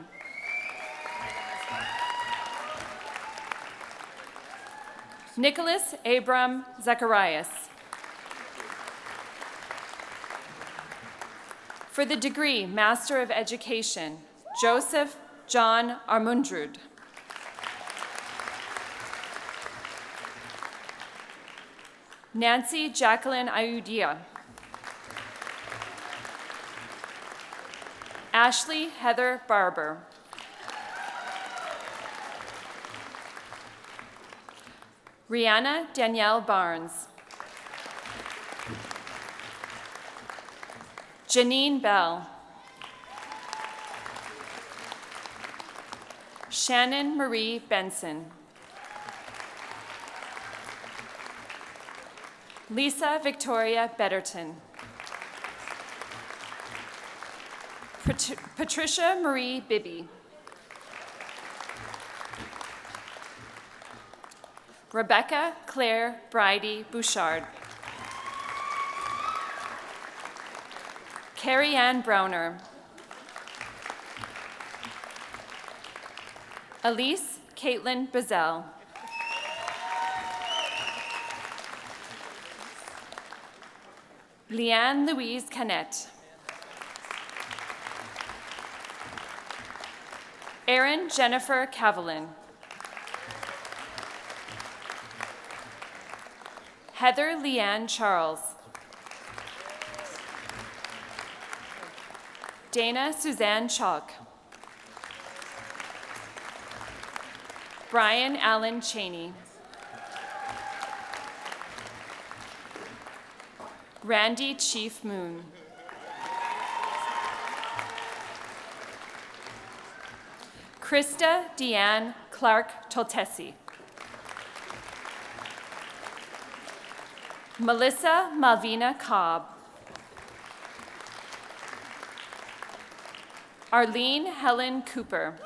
[SPEAKER 9] Nicholas Abram Zacharias. For the degree Master of Education, Joseph John Armundrud. Nancy Jacqueline Ayudia. Ashley Heather Barber. Rihanna Danielle Barnes. Janine Bell. Shannon Marie Benson. Lisa Victoria Betterton. Patricia Marie Bibby. Rebecca Claire Bridie Bouchard. Carrie Ann Browner. Elise Caitlin Bazell. Leanne Louise Canette. Erin Jennifer Cavalin. Heather Leanne Charles. Dana Suzanne Chalk. Brian Allen Cheney. Randy Chief Moon. Krista Deanne Clark Toltesi. Melissa Malvina Cobb. Arlene Helen Cooper.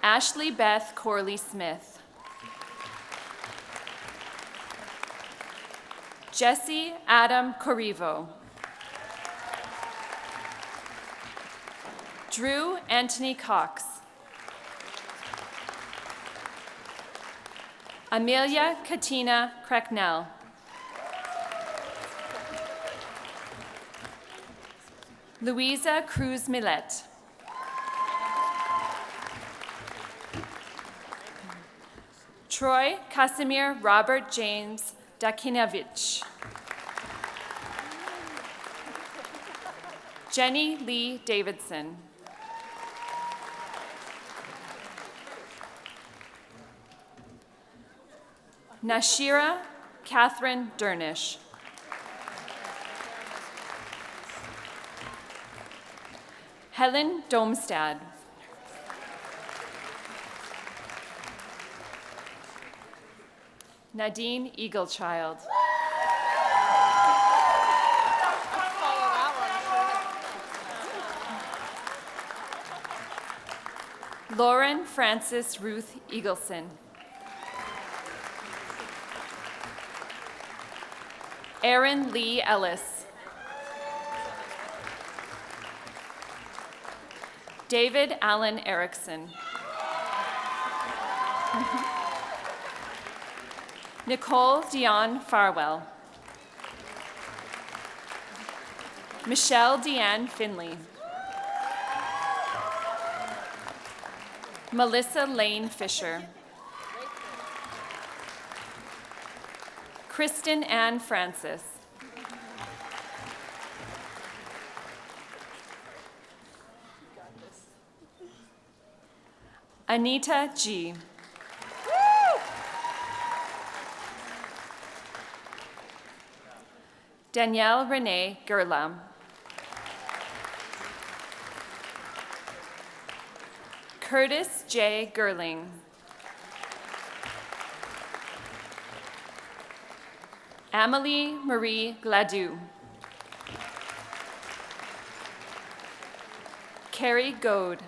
[SPEAKER 9] Ashley Beth Corley Smith. Jesse Adam Corrivo. Drew Anthony Cox. Amelia Katina Cracknell. Louisa Cruz Millet. Troy Casimir Robert James Dakinavich. Jenny Lee Davidson. Nashira Catherine Durnish. Helen Domstad. Nadine Eaglechild. Lauren Frances Ruth Eagleson. Erin Lee Ellis. David Allen Erickson. Nicole Dion Farwell. Michelle Deanne Finley. Melissa Lane Fisher. Kristen Ann Francis. Anita G. Danielle Renee Gerla. Curtis J. Gerling. Amelie Marie Gladue. Carrie Goad.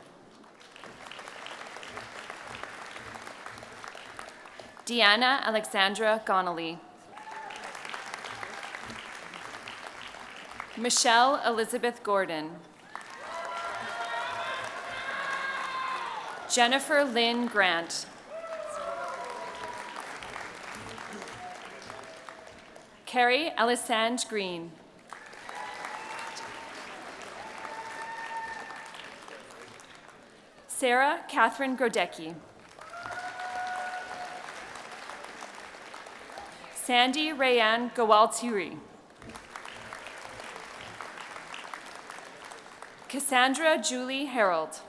[SPEAKER 9] Deanna Alexandra Gonnelly. Michelle Elizabeth Gordon. Jennifer Lynn Grant. Carrie Elisande Green. Sarah Catherine Grodecki. Sandy Rayanne Gawaltiri. Cassandra Julie Harold.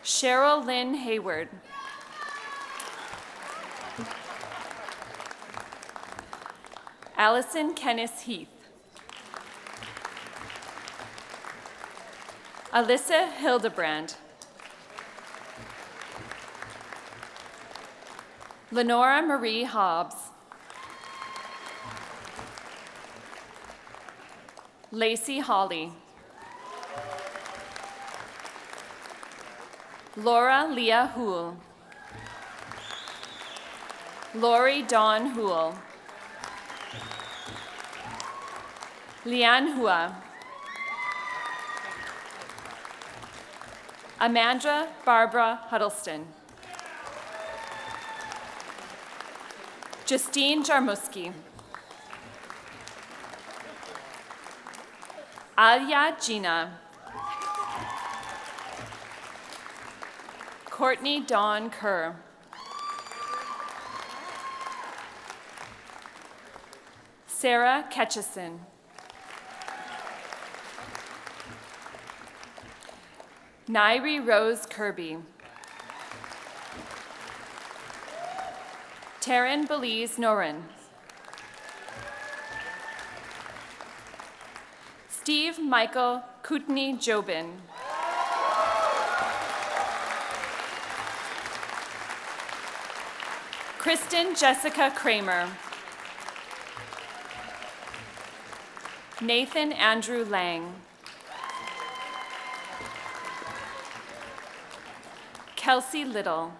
[SPEAKER 9] Cheryl Lynn Hayward. Allison Kenneth Heath. Alyssa Hildebrand. Lenora Marie Hobbs. Lacey Hawley. Laura Leah Houle. Lori Dawn Houle. Leanne Hua. Amanda Barbara Huddleston. Justine Jarmuski. Alia Gina. Courtney Dawn Kerr. Sarah Ketchison. Nairi Rose Kirby. Taryn Belize Noren. Steve Michael Kootenai Jobin. Kristen Jessica Kramer. Nathan Andrew Lang. Kelsey Little.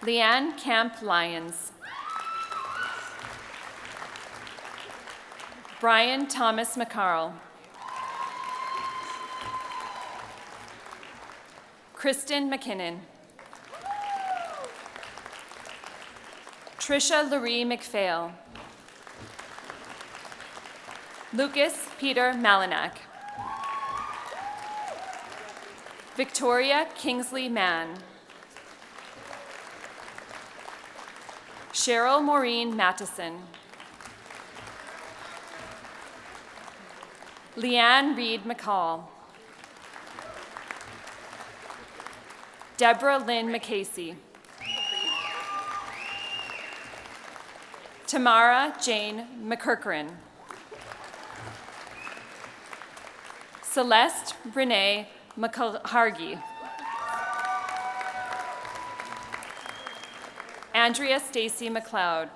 [SPEAKER 9] Leanne Camp Lyons. Brian Thomas McCarl. Kristen McKinnon. Trisha Lurie McPhail. Lucas Peter Malinak. Victoria Kingsley Mann. Cheryl Maureen Mattison. Leanne Reed McCall. Deborah Lynn McCasey. Tamara Jane McCurkerin. Celeste Renee McHargy. Andrea Stacy McLeod.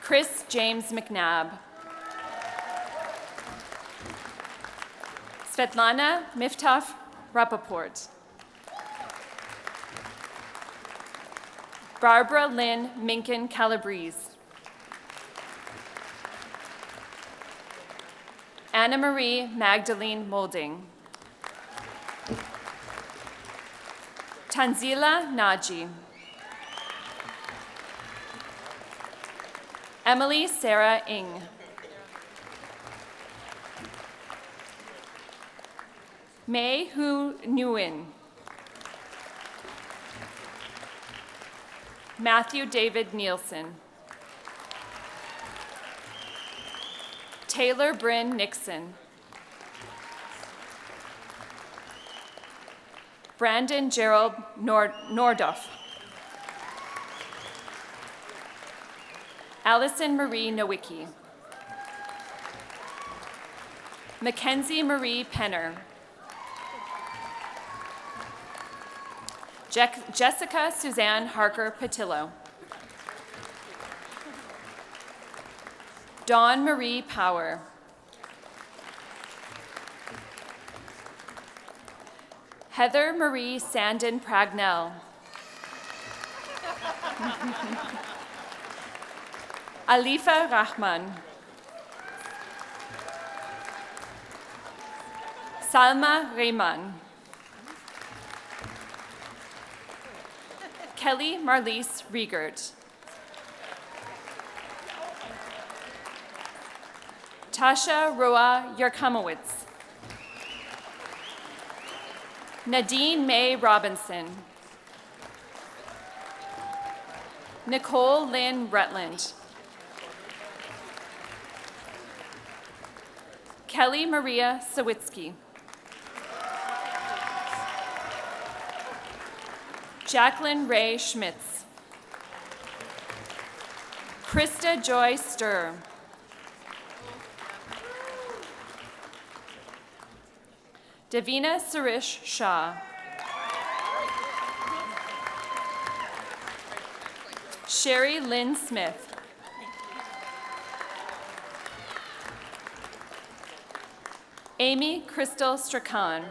[SPEAKER 9] Chris James McNabb. Svetlana Miftaf Rappaport. Barbara Lynn Minkin Calabrese. Anna Marie Magdalene Molding. Tanzila Naji. Emily Sarah Ng. Mei Hu Nguyen. Matthew David Nielsen. Taylor Bryn Nixon. Brandon Gerald Nordoff. Allison Marie Nowicki. Mackenzie Marie Penner. Jessica Suzanne Harker Patillo. Dawn Marie Power. Heather Marie Sandin Pragnell. Alifa Rahman. Salma Rehman. Kelly Marlise Riegert. Tasha Roa Yerkamowitz. Nadine May Robinson. Nicole Lynn Rutland. Kelly Maria Sawitsky. Jacqueline Ray Schmitz. Krista Joy Sturr. Davina Sarish Shah. Sherry Lynn Smith. Amy Crystal Strachan.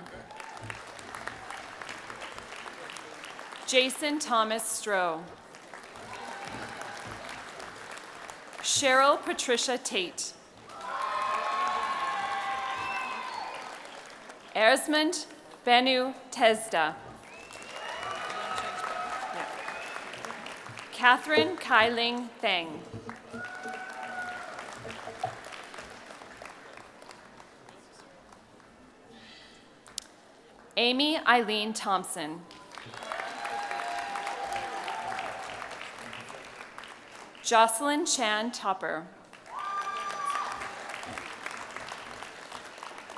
[SPEAKER 9] Jason Thomas Stroh. Cheryl Patricia Tate. Erzmond Benu Tezda. Catherine Kailing Theng. Amy Eileen Thompson. Jocelyn Chan Topper.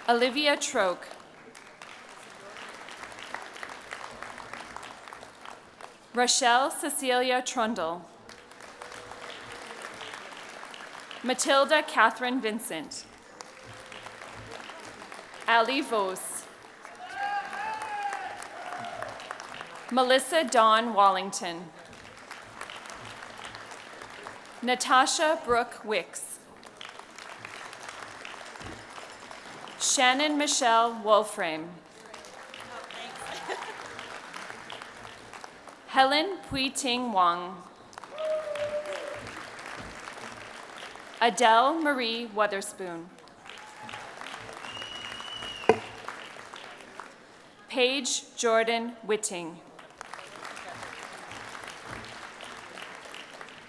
[SPEAKER 9] Olivia Troke. Rochelle Cecilia Trundle. Matilda Catherine Vincent. Ali Vos. Melissa Dawn Wallington. Natasha Brooke Wicks. Shannon Michelle Wolfram. Helen Pui Ting Wang. Adele Marie Weatherspoon. Paige Jordan Whitting.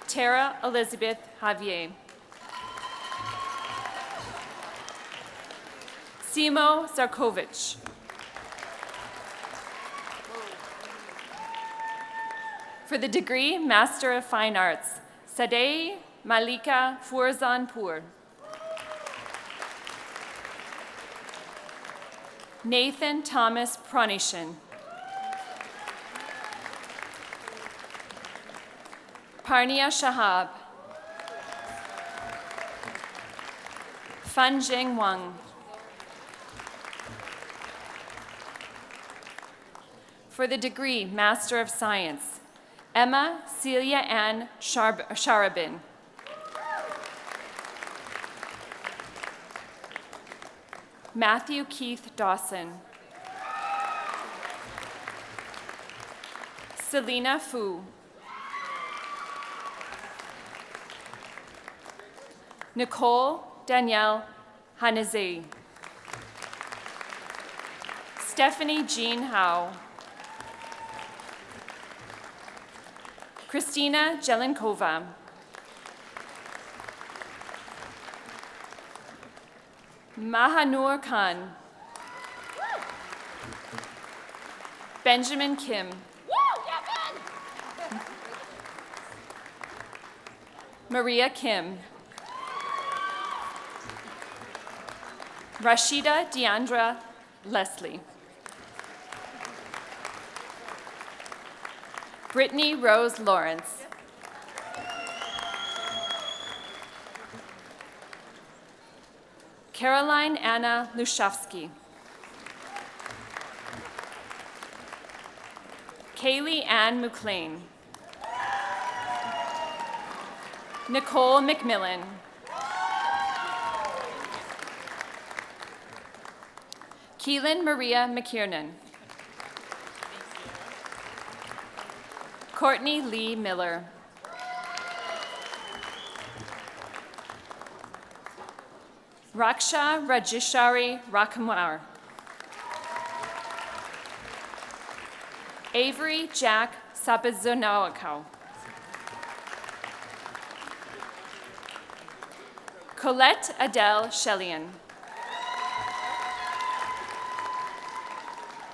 [SPEAKER 9] Tara Elizabeth Javier. Simo Zarkovich. For the degree Master of Fine Arts, Sadeh Malika Furzanpur. Nathan Thomas Pronishin. Parnia Shahab. Fan Jing Wang. For the degree Master of Science, Emma Celia Ann Sharabin. Matthew Keith Dawson. Selena Fu. Nicole Danielle Hanazei. Stephanie Jean Howe. Christina Jelenkova. Mahanur Khan. Benjamin Kim. Maria Kim. Rashida Deandra Leslie. Brittany Rose Lawrence. Caroline Anna Lushofsky. Kaylee Ann McLean. Nicole McMillan. Keelan Maria McKiernan. Courtney Lee Miller. Raksha Rajeshwari Rakamwar. Avery Jack Sabazonawakau. Colette Adele Shelian.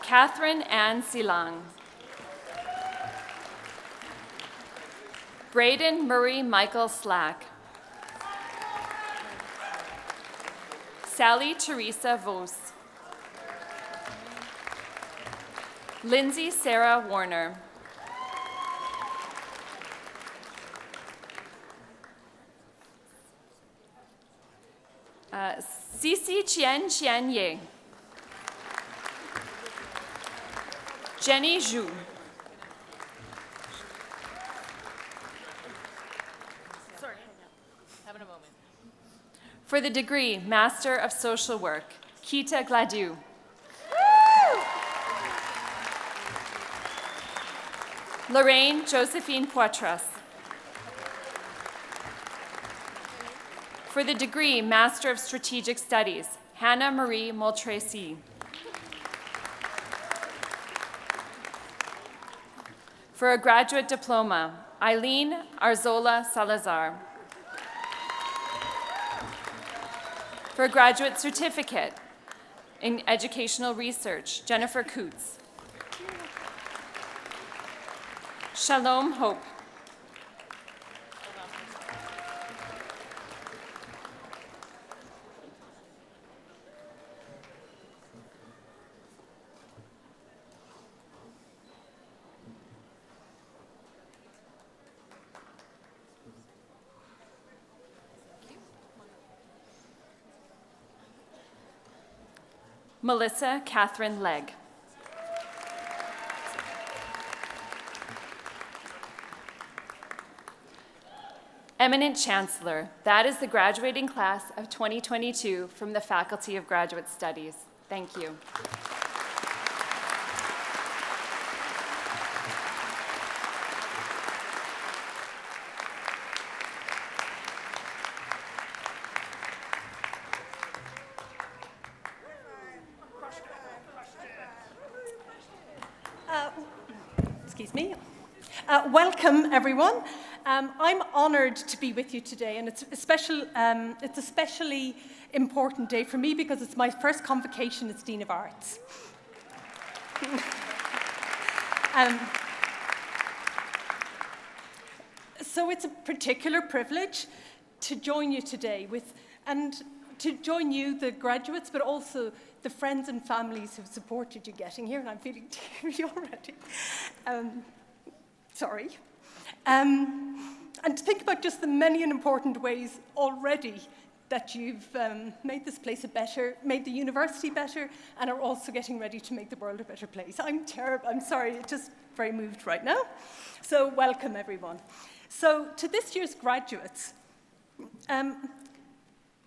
[SPEAKER 9] Catherine Ann Silang. Braden Murray Michael Slack. Sally Teresa Vos. Lindsay Sarah Warner. Cici Chien Chien Ye. Jenny Zhu.
[SPEAKER 10] Sorry, having a moment.
[SPEAKER 9] For the degree Master of Social Work, Kita Gladu. Lorraine Josephine Poitras. For the degree Master of Strategic Studies, Hannah Marie Moltracy. For a graduate diploma, Eileen Arzola Salazar. For a graduate certificate in educational research, Jennifer Coots. Shalom Hope. Melissa Catherine Legg. Eminent Chancellor, that is the graduating class of 2022 from the Faculty of Graduate Studies. Thank you.
[SPEAKER 10] Excuse me. Welcome, everyone. I'm honoured to be with you today, and it's a especially important day for me because it's my first convocation as Dean of Arts. So it's a particular privilege to join you today and to join you, the graduates, but also the friends and families who've supported you getting here, and I'm feeling teary already. Sorry. And to think about just the many and important ways already that you've made this place made the university better, and are also getting ready to make the world a better place. I'm sorry, just very moved right now. So welcome, everyone. So to this year's graduates,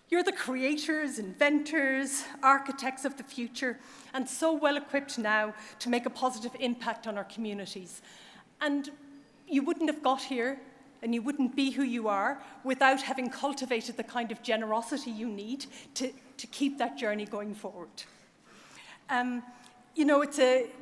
[SPEAKER 10] you're the creators, inventors, architects of the future, and so well equipped now to make a positive impact on our communities. And you wouldn't have got here, and you wouldn't be who you are without having cultivated the kind of generosity you need to keep that journey going forward. You know,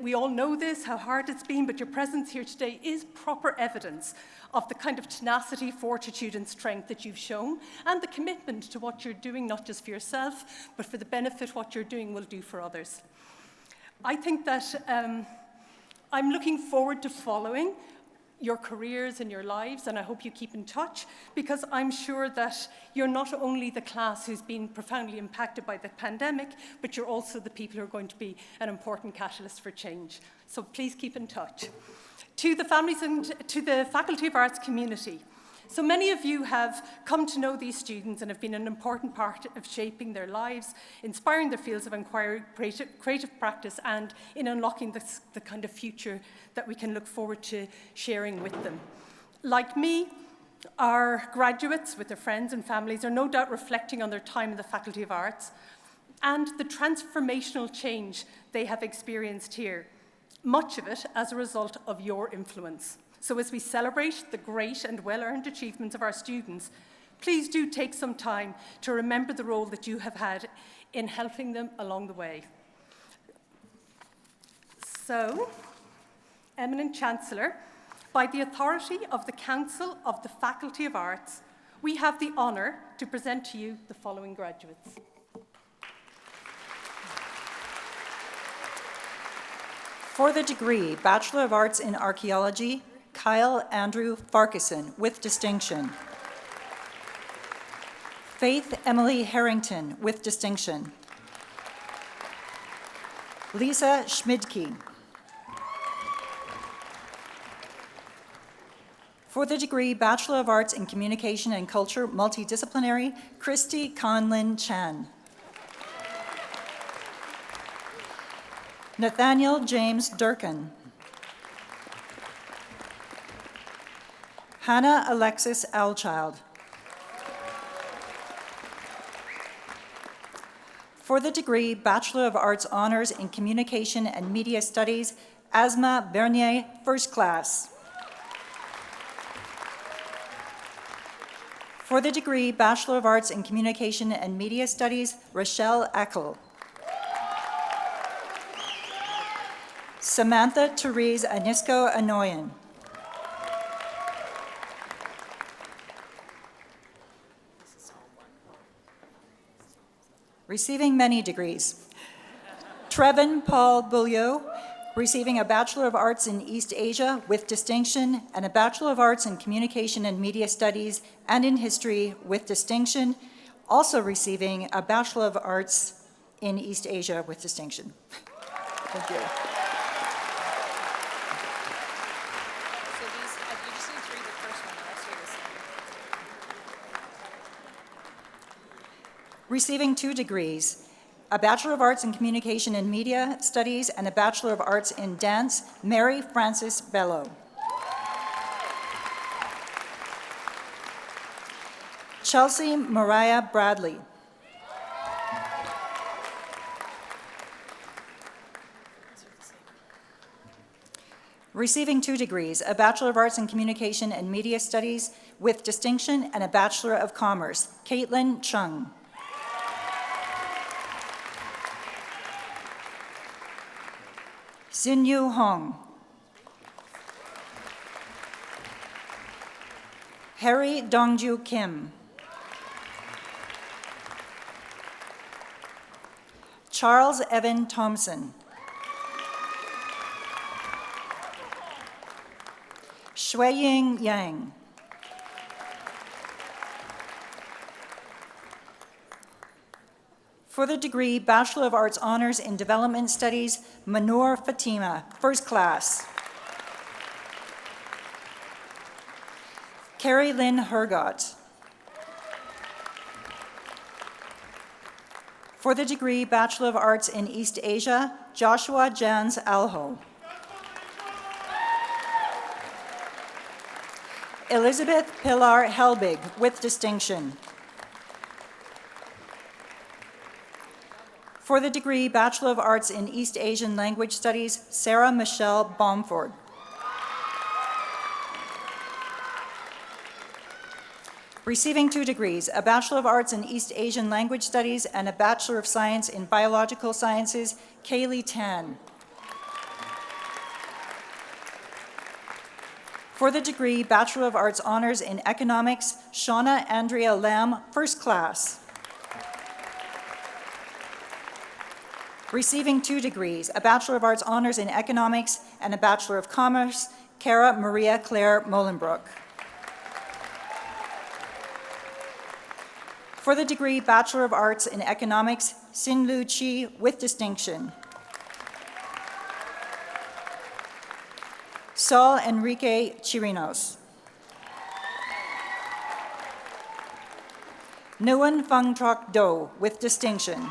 [SPEAKER 10] we all know this, how hard it's been, but your presence here today is proper evidence of the kind of tenacity, fortitude, and strength that you've shown, and the commitment to what you're doing, not just for yourself, but for the benefit what you're doing will do for others. I think that I'm looking forward to following your careers and your lives, and I hope you keep in touch, because I'm sure that you're not only the class who's been profoundly impacted by the pandemic, but you're also the people who are going to be an important catalyst for change. So please keep in touch. To the families and to the Faculty of Arts community. So many of you have come to know these students and have been an important part of shaping their lives, inspiring their fields of inquiry, creative practice, and in unlocking the kind of future that we can look forward to sharing with them. Like me, our graduates with their friends and families are no doubt reflecting on their time in the Faculty of Arts and the transformational change they have experienced here, much of it as a result of your influence. So as we celebrate the great and well-earned achievements of our students, please do take some time to remember the role that you have had in helping them along the way. So, Eminent Chancellor, by the authority of the Council of the Faculty of Arts, we have the honour to present to you the following graduates.
[SPEAKER 11] For the degree Bachelor of Arts in Archaeology, Kyle Andrew Farquharson with distinction. Faith Emily Harrington with distinction. Lisa Schmidtke. For the degree Bachelor of Arts in Communication and Culture, Multidisciplinary, Christy Conlin Chan. Nathaniel James Durkin. Hannah Alexis Alchild. For the degree Bachelor of Arts Honors in Communication and Media Studies, Asma Bernier, First Class. For the degree Bachelor of Arts in Communication and Media Studies, Rochelle Eckel. Samantha Therese Anisco Anoyan. Receiving many degrees. Trevin Paul Beaulieu, receiving a Bachelor of Arts in East Asia with distinction and a Bachelor of Arts in Communication and Media Studies and in History with distinction, also receiving a Bachelor of Arts in East Asia with distinction. Thank you.
[SPEAKER 6] So these, you just need to read the first one, the rest are the same.
[SPEAKER 11] Receiving 2 degrees, a Bachelor of Arts in Communication and Media Studies and a Bachelor of Arts in Dance, Mary Frances Bello. Chelsea Mariah Bradley. Receiving 2 degrees, a Bachelor of Arts in Communication and Media Studies with distinction and a Bachelor of Commerce, Caitlin Chung. Xinyu Hong. Harry Dongju Kim. Charles Evan Thompson. Shuiying Yang. For the degree Bachelor of Arts Honors in Development Studies, Manur Fatima, First Class. Carrie Lynn Hergott. For the degree Bachelor of Arts in East Asia, Joshua Jans Alho. Elizabeth Pilar Helbig with distinction. For the degree Bachelor of Arts in East Asian Language Studies, Sarah Michelle Baumford. Receiving 2 degrees, a Bachelor of Arts in East Asian Language Studies and a Bachelor of Science in Biological Sciences, Kaylee Tan. For the degree Bachelor of Arts Honors in Economics, Shauna Andrea Lamb, First Class. Receiving 2 degrees, a Bachelor of Arts Honors in Economics and a Bachelor of Commerce, Cara Maria Claire Molenbrook. For the degree Bachelor of Arts in Economics, Sin-Lu Chi with distinction. Saul Enrique Chirinos. Nguyen Phang Troc Do, with distinction.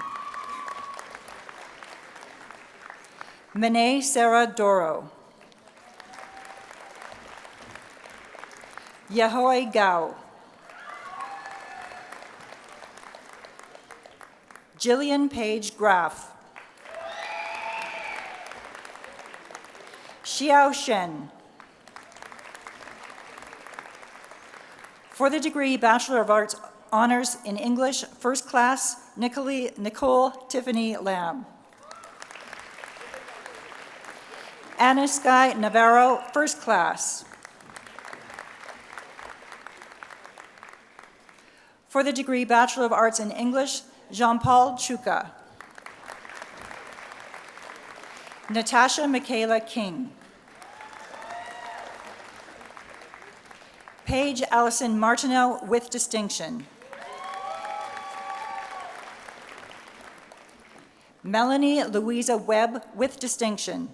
[SPEAKER 11] Mene Sarah Doro. Yahoy Gao. Jillian Page Graff. Xiao Shen. For the degree Bachelor of Arts Honors in English, First Class, Nicole Tiffany Lamb. Anna Sky Navarro, First Class. For the degree Bachelor of Arts in English, Jean-Paul Chuka. Natasha Michaela King. Paige Allison Martineau, with distinction. Melanie Louisa Webb, with distinction.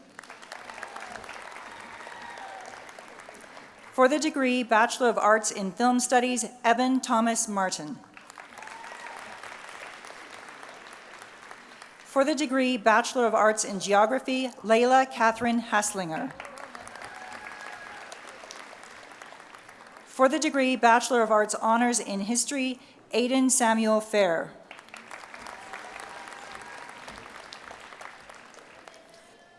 [SPEAKER 11] For the degree Bachelor of Arts in Film Studies, Evan Thomas Martin. For the degree Bachelor of Arts in Geography, Layla Catherine Haslinger. For the degree Bachelor of Arts Honors in History, Aidan Samuel Fair.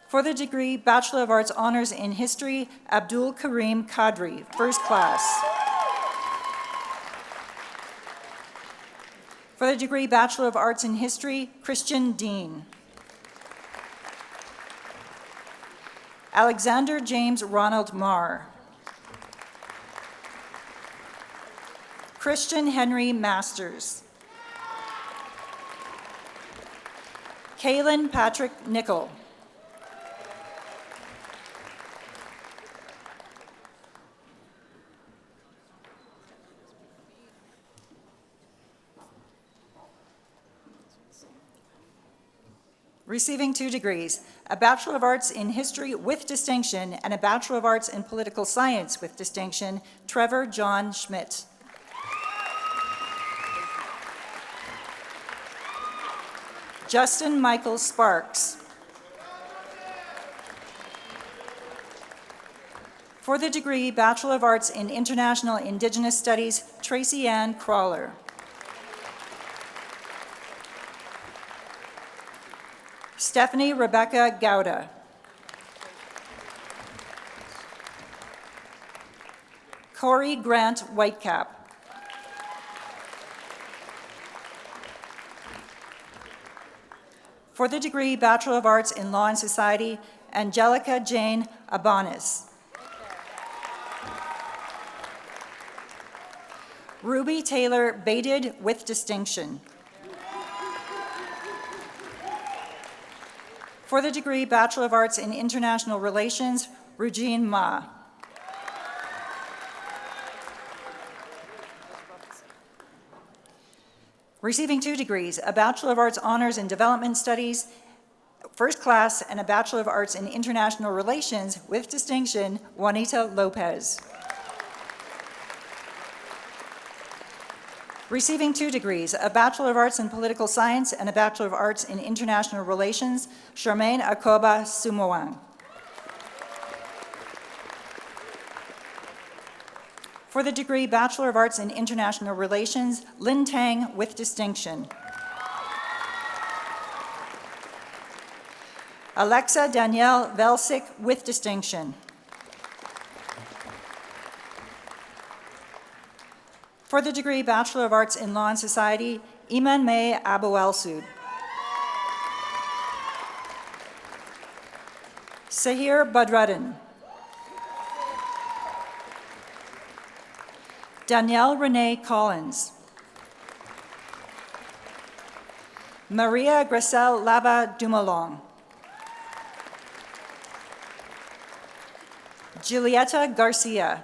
[SPEAKER 11] For the degree Bachelor of Arts Honors in History, Abdul Karim Kadri, First Class. For the degree Bachelor of Arts in History, Christian Dean. Alexander James Ronald Marr. Christian Henry Masters. Kaylin Patrick Nickel. Receiving 2 degrees, a Bachelor of Arts in History with distinction and a Bachelor of Arts in Political Science with distinction, Trevor John Schmidt. Justin Michael Sparks. For the degree Bachelor of Arts in International Indigenous Studies, Tracy Ann Crawler. Stephanie Rebecca Gouda. Corey Grant Whitecap. For the degree Bachelor of Arts in Law and Society, Angelica Jane Abanis. Ruby Taylor Baited, with distinction. For the degree Bachelor of Arts in International Relations, Regine Ma. Receiving 2 degrees, a Bachelor of Arts Honors in Development Studies, First Class, and a Bachelor of Arts in International Relations with distinction, Juanita Lopez. Receiving 2 degrees, a Bachelor of Arts in Political Science and a Bachelor of Arts in International Relations, Charmaine Akoba Sumoang. For the degree Bachelor of Arts in International Relations, Lin Tang, with distinction. Alexa Danielle Velsic, with distinction. For the degree Bachelor of Arts in Law and Society, Iman May Abouelsud. Sahir Badruddin. Danielle Renee Collins. Maria Gracel Lava Dumalong. Julieta Garcia.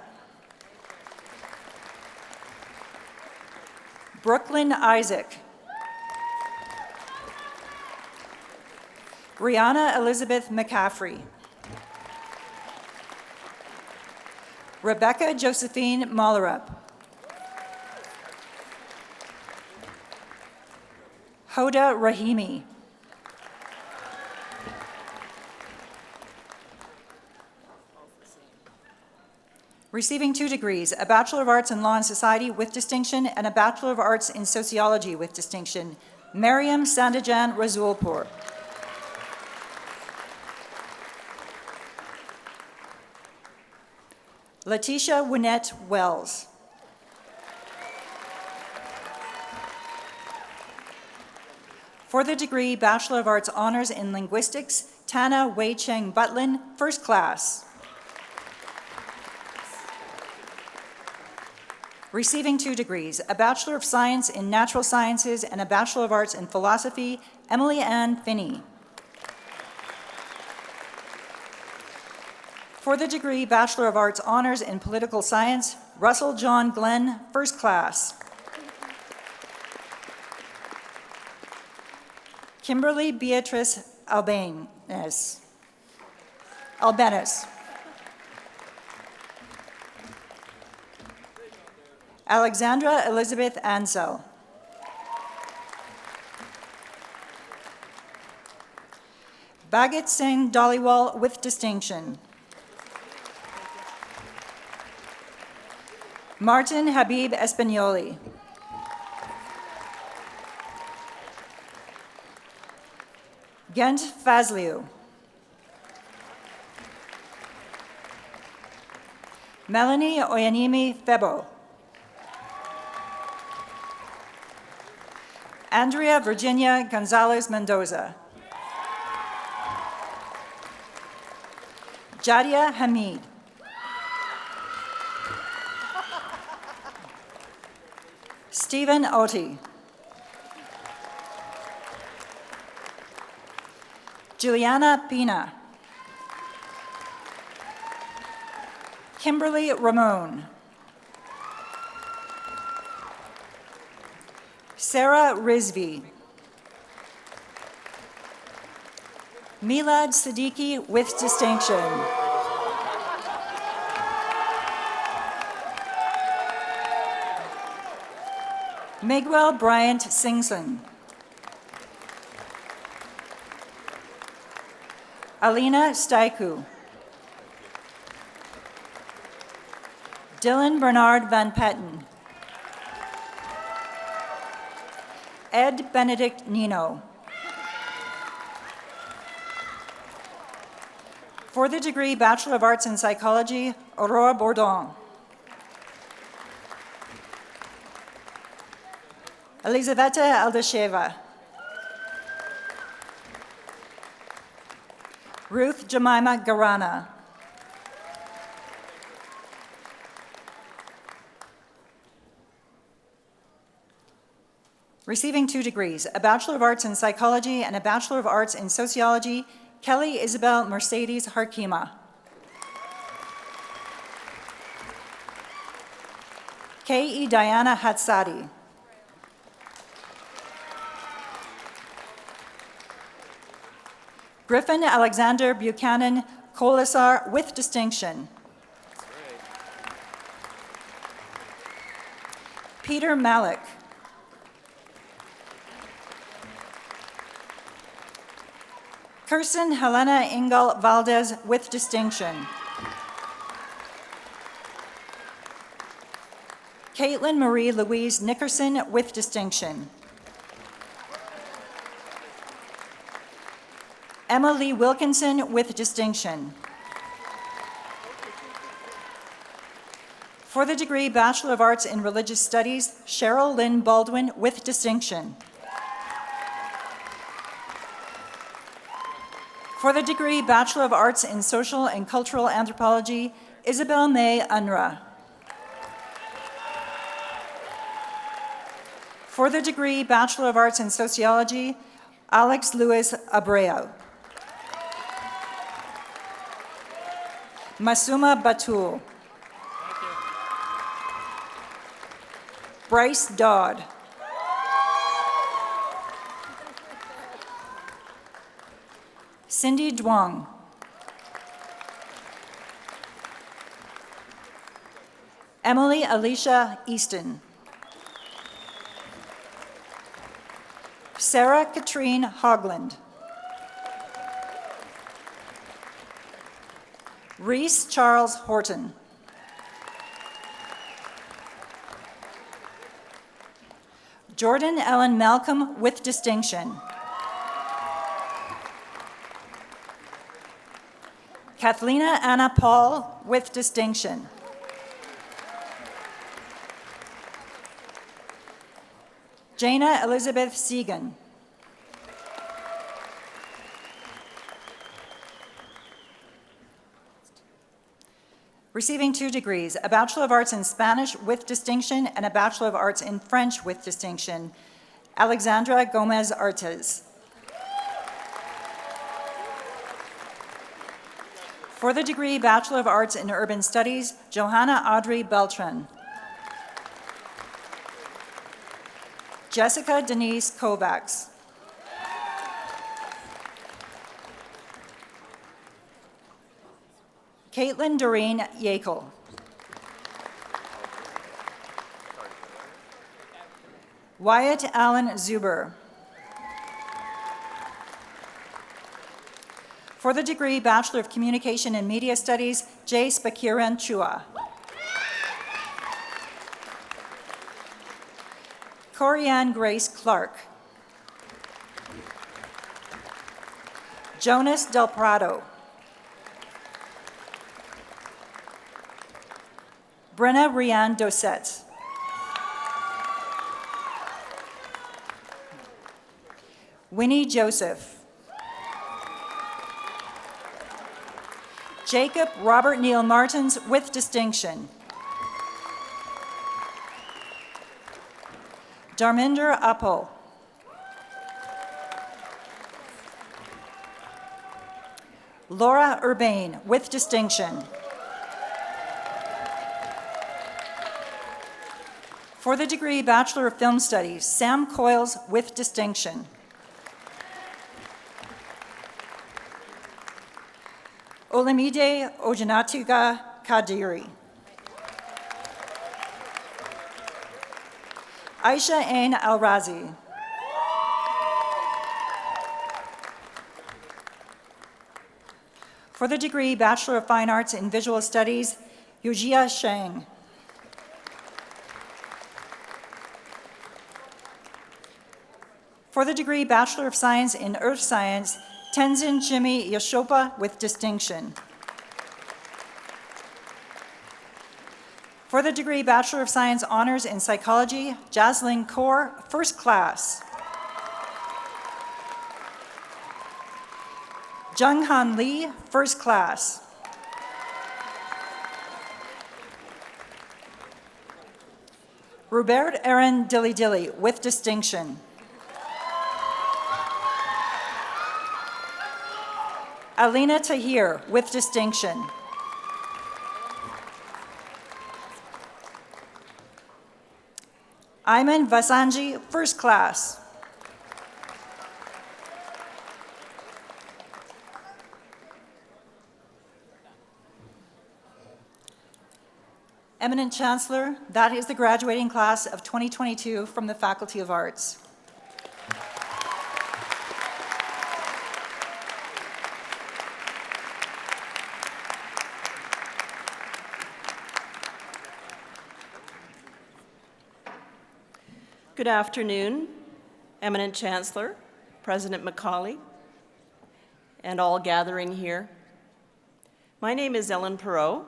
[SPEAKER 11] Brooklyn Isaac. Brianna Elizabeth McCaffrey. Rebecca Josephine Mollerup. Hoda Rahimi. Receiving 2 degrees, a Bachelor of Arts in Law and Society with distinction and a Bachelor of Arts in Sociology with distinction, Mariam Sandajan Razulpur. Letitia Winnette Wells. For the degree Bachelor of Arts Honors in Linguistics, Tana Wei Cheng Butlin, first class. Receiving 2 degrees, a Bachelor of Science in Natural Sciences and a Bachelor of Arts in Philosophy, Emily Ann Finney. For the degree Bachelor of Arts Honors in Political Science, Russell John Glenn, first class. Kimberly Beatrice Albanese. Alexandra Elizabeth Ansell. Bhagat Singh Dhaliwal with distinction. Martin Habib Espagnoli. Gent Fazliou. Melanie Oyanimi Febo. Andrea Virginia Gonzalez Mendoza. Jadia Hamid. Stephen Oti. Juliana Pina. Kimberly Ramon. Sarah Rizvi. Milad Siddiqui with distinction. Miguel Bryant Singson. Alina Staiku. Dylan Bernard Van Petten. Ed Benedict Nino. For the degree Bachelor of Arts in Psychology, Aurora Bourdon. Elizaveta Aldasheva. Ruth Jemima Garana. Receiving 2 degrees, a Bachelor of Arts in Psychology and a Bachelor of Arts in Sociology, Kelly Isabel Mercedes Harkima. K.E. Diana Hatsadi. Griffin Alexander Buchanan Colasar with distinction. Peter Malik. Kirsten Helena Engel Valdez with distinction. Caitlin Marie Louise Nickerson with distinction. Emma Lee Wilkinson with distinction. For the degree Bachelor of Arts in Religious Studies, Cheryl Lynn Baldwin with distinction. For the degree Bachelor of Arts in Social and Cultural Anthropology, Isabel May Unruh. For the degree Bachelor of Arts in Sociology, Alex Luis Abreu. Masuma Batul. Bryce Dodd. Cindy Duong. Emily Alicia Easton. Sarah Katrine Hogland. Reese Charles Horton. Jordan Ellen Malcolm with distinction. Kathlena Anna Paul with distinction. Jana Elizabeth Segan. Receiving 2 degrees, a Bachelor of Arts in Spanish with distinction and a Bachelor of Arts in French with distinction, Alexandra Gomez Artes. For the degree Bachelor of Arts in Urban Studies, Johanna Audrey Beltran. Jessica Denise Kovacs. Caitlin Doreen Yakel. Wyatt Allen Zuber. For the degree Bachelor of Communication and Media Studies, J. Spakiran Chua. Corianne Grace Clark. Jonas Del Prado. Brenna Rianne Dosette. Winnie Joseph. Jacob Robert Neal Martins with distinction. Darminder Appel. Laura Urbane with distinction. For the degree Bachelor of Film Studies, Sam Coyles with distinction. Olamide Ojanatuga Kadiri. Aisha Ain Al-Razi. For the degree Bachelor of Fine Arts in Visual Studies, Yujia Sheng. For the degree Bachelor of Science in Earth Science, Tenzin Jimmy Yashopa with distinction. For the degree Bachelor of Science Honors in Psychology, Jaslyn Kaur, first class. Junghan Lee, first class. Robert Aaron Dilly Dilly with distinction. Alina Tahir with distinction. Ayman Vasanji, first class. Eminent Chancellor, that is the graduating class of 2022 from the Faculty of Arts.
[SPEAKER 12] Good afternoon, Eminent Chancellor, President Macaulay, and all gathering here. My name is Ellen Perot,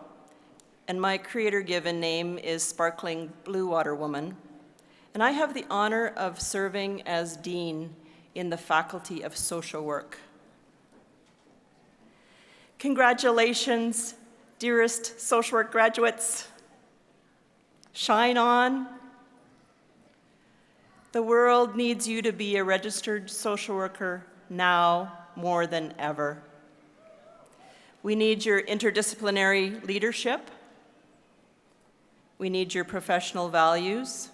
[SPEAKER 12] and my creator-given name is Sparkling Blue Water Woman, and I have the honor of serving as Dean in the Faculty of Social Work. Congratulations, dearest social work graduates. Shine on. The world needs you to be a registered social worker now more than ever. We need your interdisciplinary leadership. We need your professional values.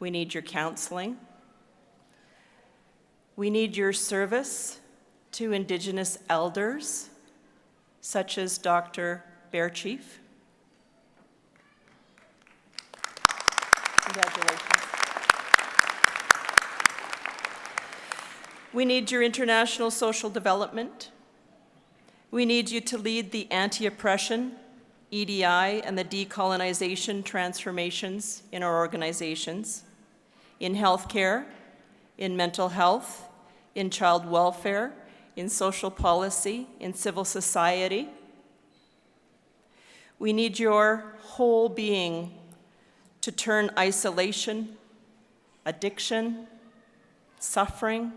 [SPEAKER 12] We need your counseling. We need your service to Indigenous elders, such as Dr. Bearchief. Congratulations. We need your international social development. We need you to lead the anti-oppression, EDI, and the decolonization transformations in our organizations, in healthcare, in mental health, in child welfare, in social policy, in civil society. We need your whole being to turn isolation, addiction, suffering,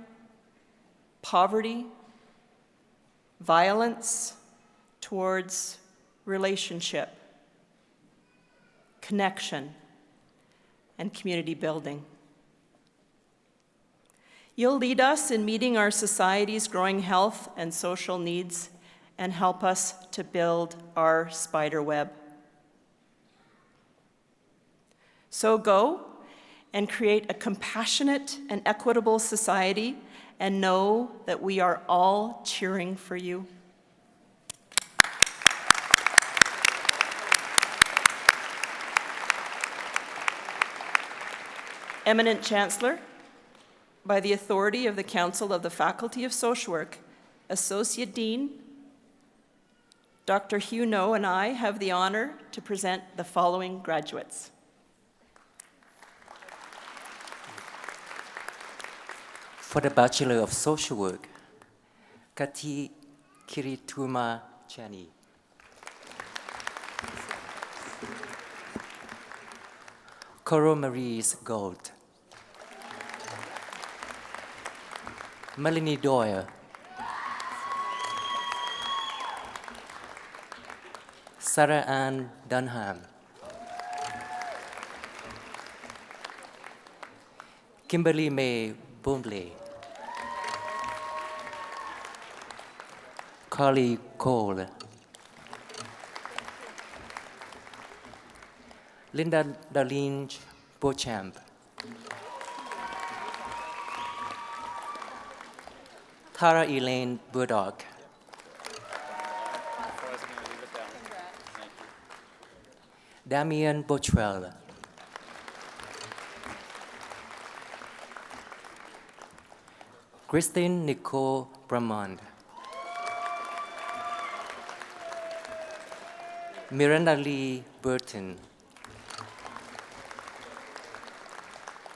[SPEAKER 12] poverty, violence towards relationship, connection, and community building. You'll lead us in meeting our society's growing health and social needs and help us to build our spider web. So go and create a compassionate and equitable society, and know that we are all cheering for you. Eminent Chancellor, by the authority of the Council of the Faculty of Social Work, Associate Dean Dr. Hugh No and I have the honor to present the following graduates.
[SPEAKER 13] For the Bachelor of Social Work, Kati Kirituma Chani. Coral Marie's Gold. Melanie Doyle. Sarah Ann Dunham. Kimberly May Boomley. Carly Cole. Linda Darlene Beauchamp. Tara Elaine Burdock. Damian Botrell. Christine Nicole Bramond. Miranda Lee Burton.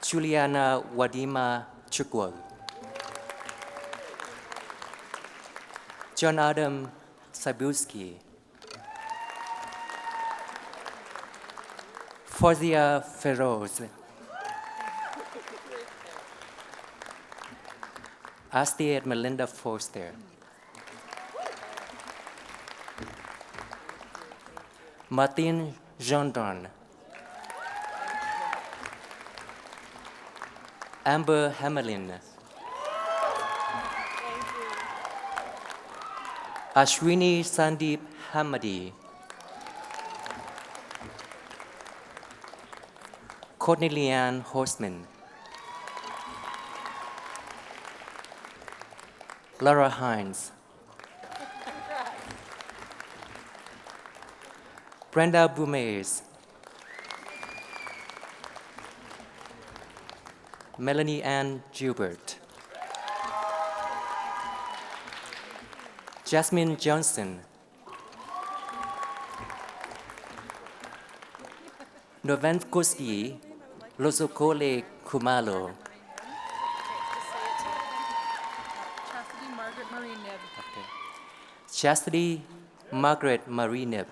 [SPEAKER 13] Juliana Wadima Chukwal. John Adam Sabulski. Fozia Feroz. Astier Melinda Foster. Martin Gendron. Amber Hamelin. Ashwini Sandeep Hamadi. Courtney Leanne Horstman. Laura Hines. Brenda Bumays. Melanie Ann Gilbert. Jasmine Johnson. Novenkoski Losokole Kumalo.
[SPEAKER 14] Chastity Margaret Marie Nib.
[SPEAKER 13] Okay. Chastity Margaret Marie Nib.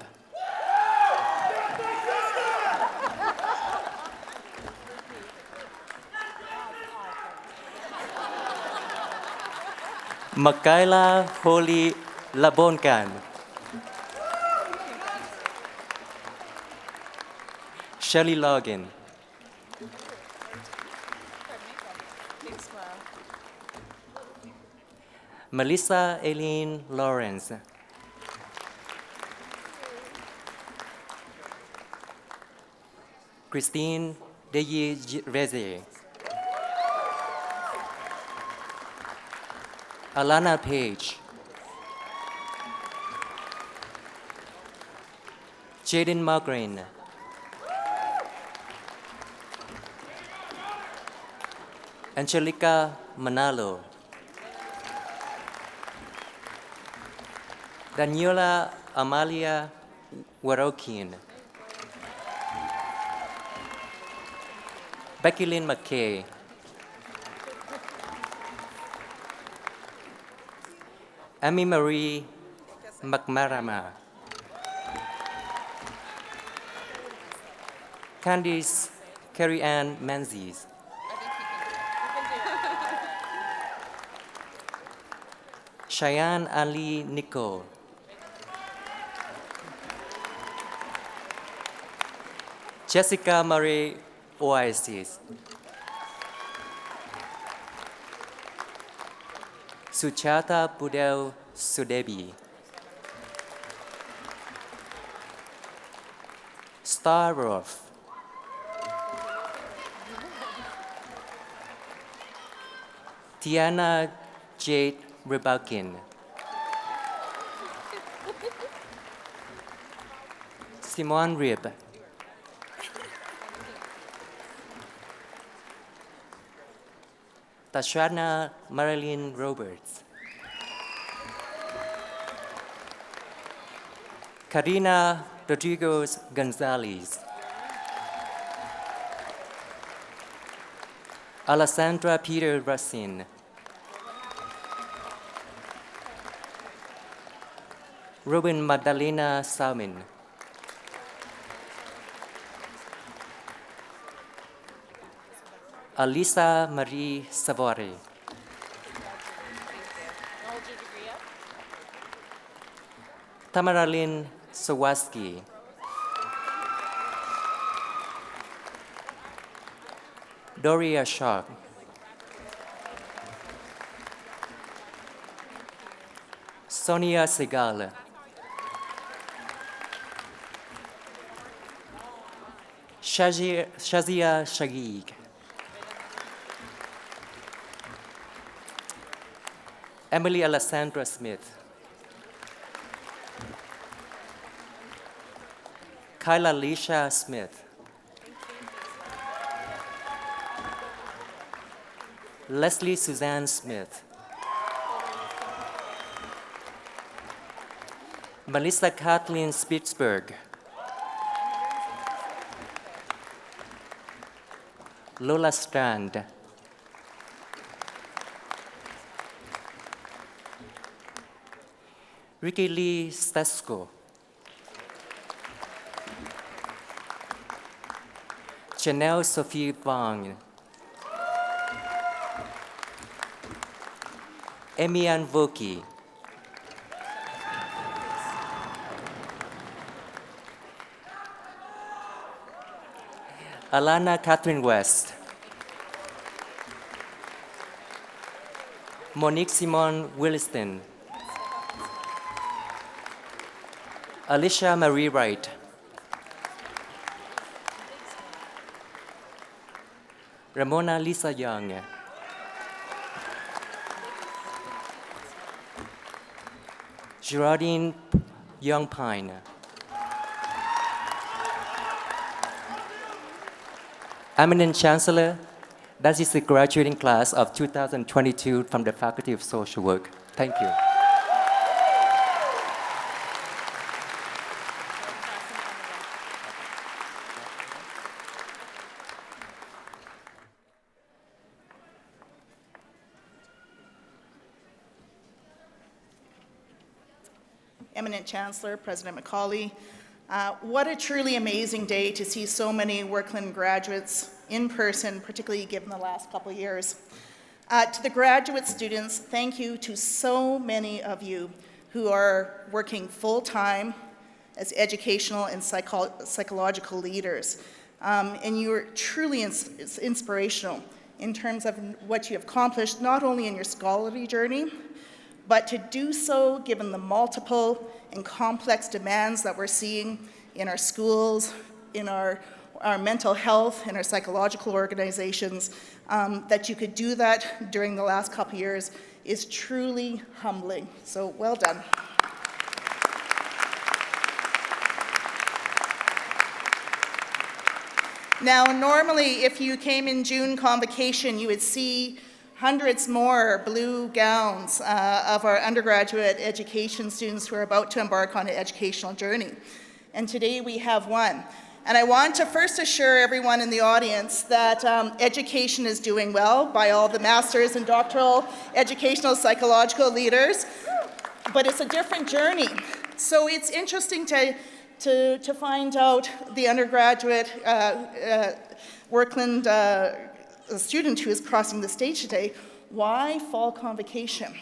[SPEAKER 13] Makaila Holly Labonkan. Shelley Logan. Melissa Eileen Lawrence. Christine Deyi Reze. Alana Page. Jaden Margrain. Angelica Manalo, Daniela Amalia Warokin, Becky Lynn McKay, Amy Marie McMarama, Candice Carrie Ann Menzies, Cheyenne Ali Nicole, Jessica Marie Oasis, Suchata Budel Sudebi, Starroth, Tiana Jade Ribalkin, Simone Rib, Tashana Marilyn Roberts, Karina Rodriguez Gonzalez, Alessandra Peter Racine, Ruben Magdalena Salmin, Alisa Marie Savore, Tamaralyn Sawaski, Doria Shaw, Sonia Segal, Shazia Shagiq, Emily Alessandra Smith, Kyla Lisha Smith, Leslie Suzanne Smith, Melissa Kathleen Spitzberg, Lola Strand, Ricky Lee Stesko, Janelle Sophie Vong, Emian Voki, Alana Catherine West, Monique Simone Williston, Alicia Marie Wright, Ramona Lisa Young, Gerardine Young Pine, Eminent Chancellor, that is the graduating class of 2022 from the Faculty of Social Work. Thank you.
[SPEAKER 15] Eminent Chancellor, President Macaulay, what a truly amazing day to see so many Workland graduates in person, particularly given the last couple of years. To the graduate students, thank you to so many of you who are working full-time as educational and psychological leaders. And you are truly inspirational in terms of what you have accomplished, not only in your scholarly journey, but to do so given the multiple and complex demands that we're seeing in our schools, in our mental health, in our psychological organizations, that you could do that during the last couple of years is truly humbling. So well done. Now, normally, if you came in June Convocation, you would see hundreds more blue gowns of our undergraduate education students who are about to embark on an educational journey. And today we have one. And I want to first assure everyone in the audience that education is doing well by all the master's and doctoral educational psychological leaders, but it's a different journey. So it's interesting to find out the undergraduate Workland student who is crossing the stage today, why fall convocation?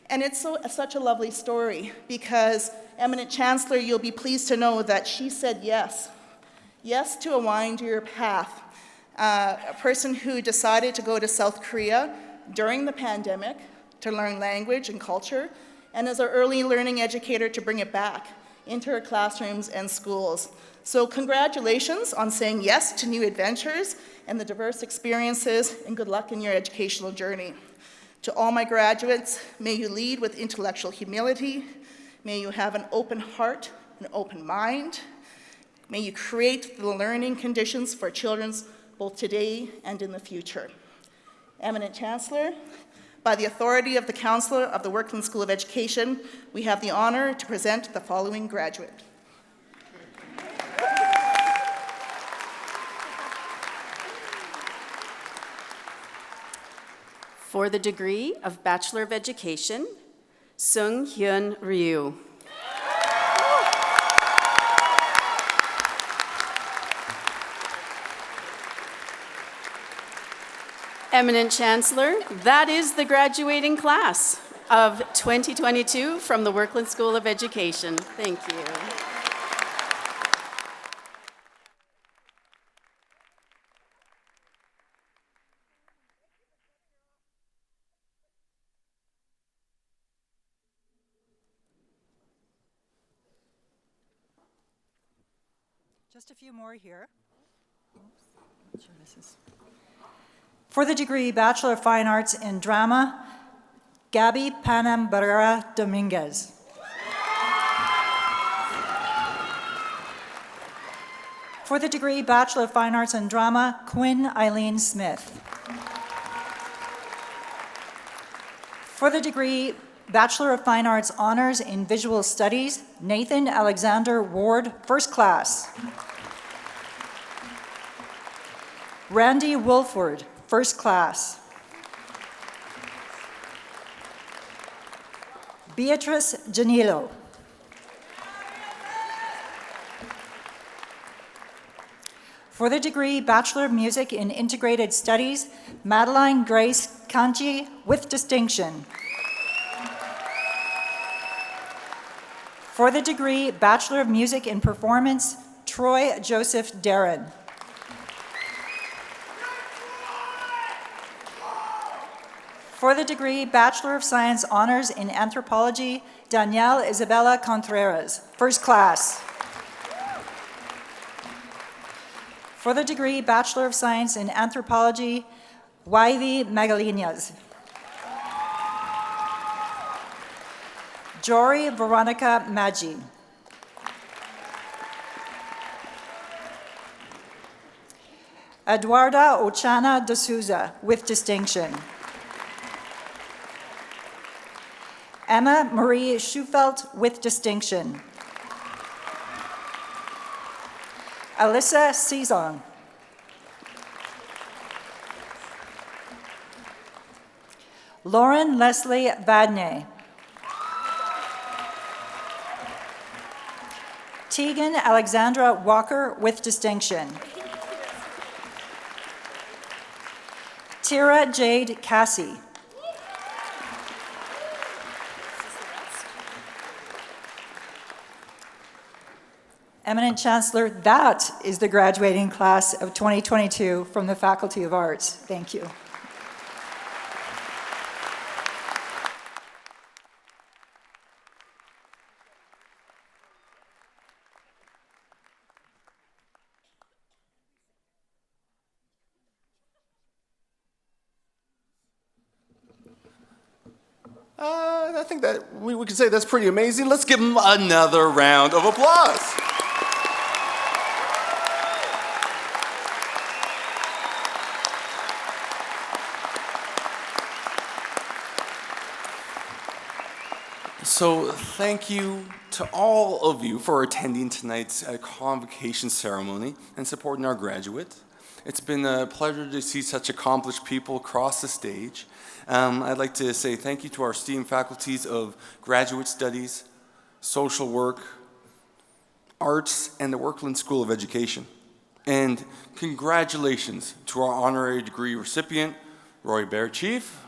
[SPEAKER 15] And it's such a lovely story because, Eminent Chancellor, you'll be pleased to know that she said yes. Yes to a windier path. A person who decided to go to South Korea during the pandemic to learn language and culture, and as an early learning educator to bring it back into her classrooms and schools. So congratulations on saying yes to new adventures and the diverse experiences, and good luck in your educational journey. To all my graduates, may you lead with intellectual humility. May you have an open heart, an open mind. May you create the learning conditions for children both today and in the future. Eminent Chancellor, by the authority of the Council of the Workland School of Education, we have the honor to present the following graduate.
[SPEAKER 16] For the degree of Bachelor of Education, Sung Hyun Ryu. Eminent Chancellor, that is the graduating class of 2022 from the Workland School of Education. Thank you.
[SPEAKER 11] Just a few more here. Oops. Sure this is. For the degree Bachelor of Fine Arts in Drama, Gabby Panambarra Dominguez. For the degree Bachelor of Fine Arts in Drama, Quinn Eileen Smith. For the degree Bachelor of Fine Arts Honors in Visual Studies, Nathan Alexander Ward, First Class. Randy Wolford, First Class. Beatrice Janilo. For the degree Bachelor of Music in Integrated Studies, Madeline Grace Kanji with distinction. For the degree Bachelor of Music in Performance, Troy Joseph Darren. For the degree Bachelor of Science Honors in Anthropology, Danielle Isabella Contreras, First Class. For the degree Bachelor of Science in Anthropology, Waivi Magalinas. Jory Veronica Maggi. Eduarda Ochana de Souza, with distinction. Emma Marie Schufelt, with distinction. Alyssa Cezon. Lauren Leslie Vadney. Tegan Alexandra Walker, with distinction. Tira Jade Cassie. Eminent Chancellor, that is the graduating class of 2022 from the Faculty of Arts. Thank you.
[SPEAKER 2] I think that we can say that's pretty amazing. Let's give them another round of applause. So thank you to all of you for attending tonight's convocation ceremony and supporting our graduate. It's been a pleasure to see such accomplished people across the stage. I'd like to say thank you to our esteemed faculties of graduate studies, social work, arts, and the Workland School of Education. And congratulations to our honorary degree recipient, Roy Bear Chief.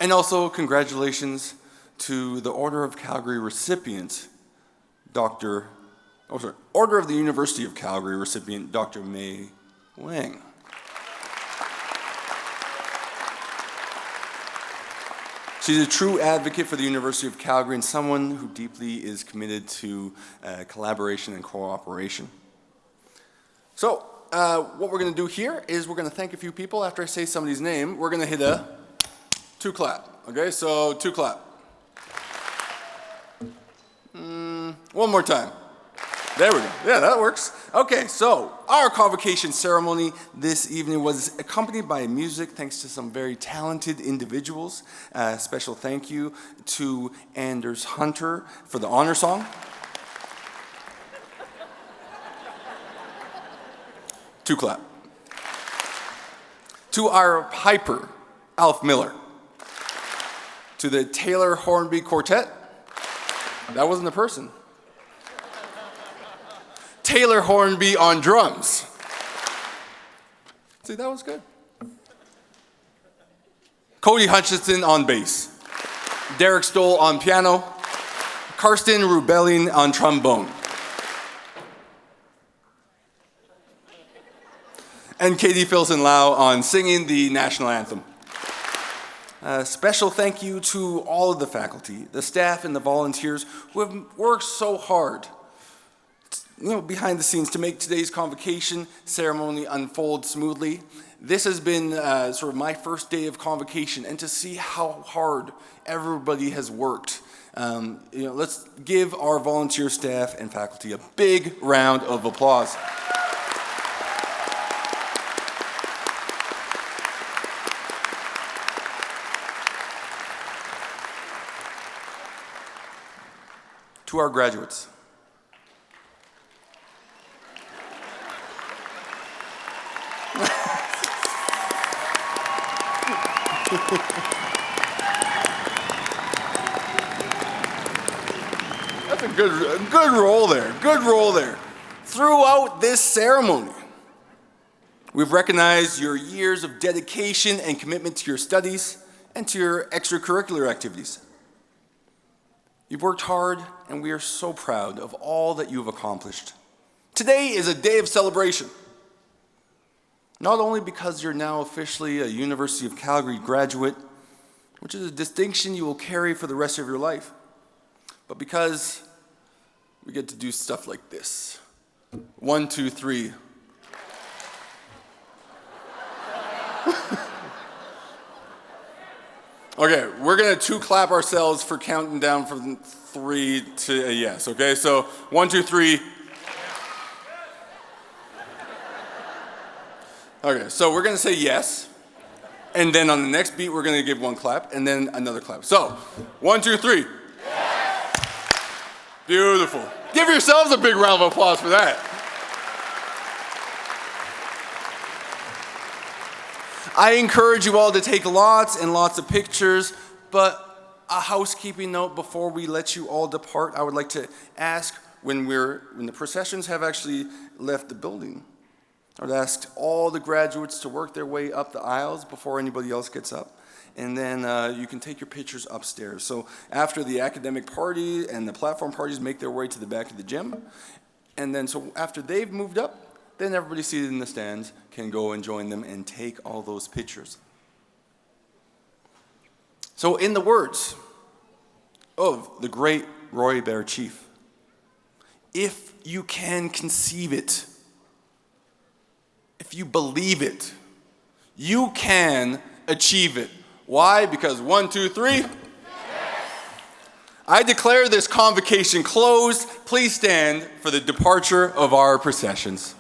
[SPEAKER 2] And also congratulations to the Order of Calgary recipient, Order of the University of Calgary recipient, Dr. May Wang. She's a true advocate for the University of Calgary and someone who deeply is committed to collaboration and cooperation. So what we're going to do here is we're going to thank a few people. After I say somebody's name, we're going to hit a 2 clap. Okay, so 2 clap. One more time. There we go. Yeah, that works. Okay, so our convocation ceremony this evening was accompanied by music thanks to some very talented individuals. Special thank you to Anders Hunter for the honor song. 2 clap. To our piper, Alf Miller. To the Taylor Hornby Quartet. That wasn't a person. Taylor Hornby on drums. See, that was good. Cody Hutchinson on bass. Derek Stoll on piano. Karsten Rubelling on trombone. And Katie Filson-Lau on singing the national anthem. Special thank you to all of the faculty, the staff, and the volunteers who have worked so hard behind the scenes to make today's convocation ceremony unfold smoothly. This has been sort of my first day of convocation, and to see how hard everybody has worked. Let's give our volunteer staff and faculty a big round of applause. To our graduates. That's a good roll there. Good roll there. Throughout this ceremony, we've recognized your years of dedication and commitment to your studies and to your extracurricular activities. You've worked hard, and we are so proud of all that you've accomplished. Today is a day of celebration. Not only because you're now officially a University of Calgary graduate, which is a distinction you will carry for the rest of your life, but because we get to do stuff like this. 1, 2, 3. Okay, we're going to 2 clap ourselves for counting down from 3 to a yes, okay? So 1, 2, 3. Okay, so we're going to say yes, and then on the next beat, we're going to give 1 clap, and then another clap. So 1, 2, 3. Yes. Beautiful. Give yourselves a big round of applause for that. I encourage you all to take lots and lots of pictures, but a housekeeping note before we let you all depart. I would like to ask when the processions have actually left the building, I would ask all the graduates to work their way up the aisles before anybody else gets up. And then you can take your pictures upstairs. So after the academic party and the platform parties make their way to the back of the gym, and then so after they've moved up, then everybody seated in the stands can go and join them and take all those pictures. So in the words of the great Roy Bear Chief, if you can conceive it, if you believe it, you can achieve it. Why? Because 1, 2, 3. Yes. I declare this convocation closed. Please stand for the departure of our processions.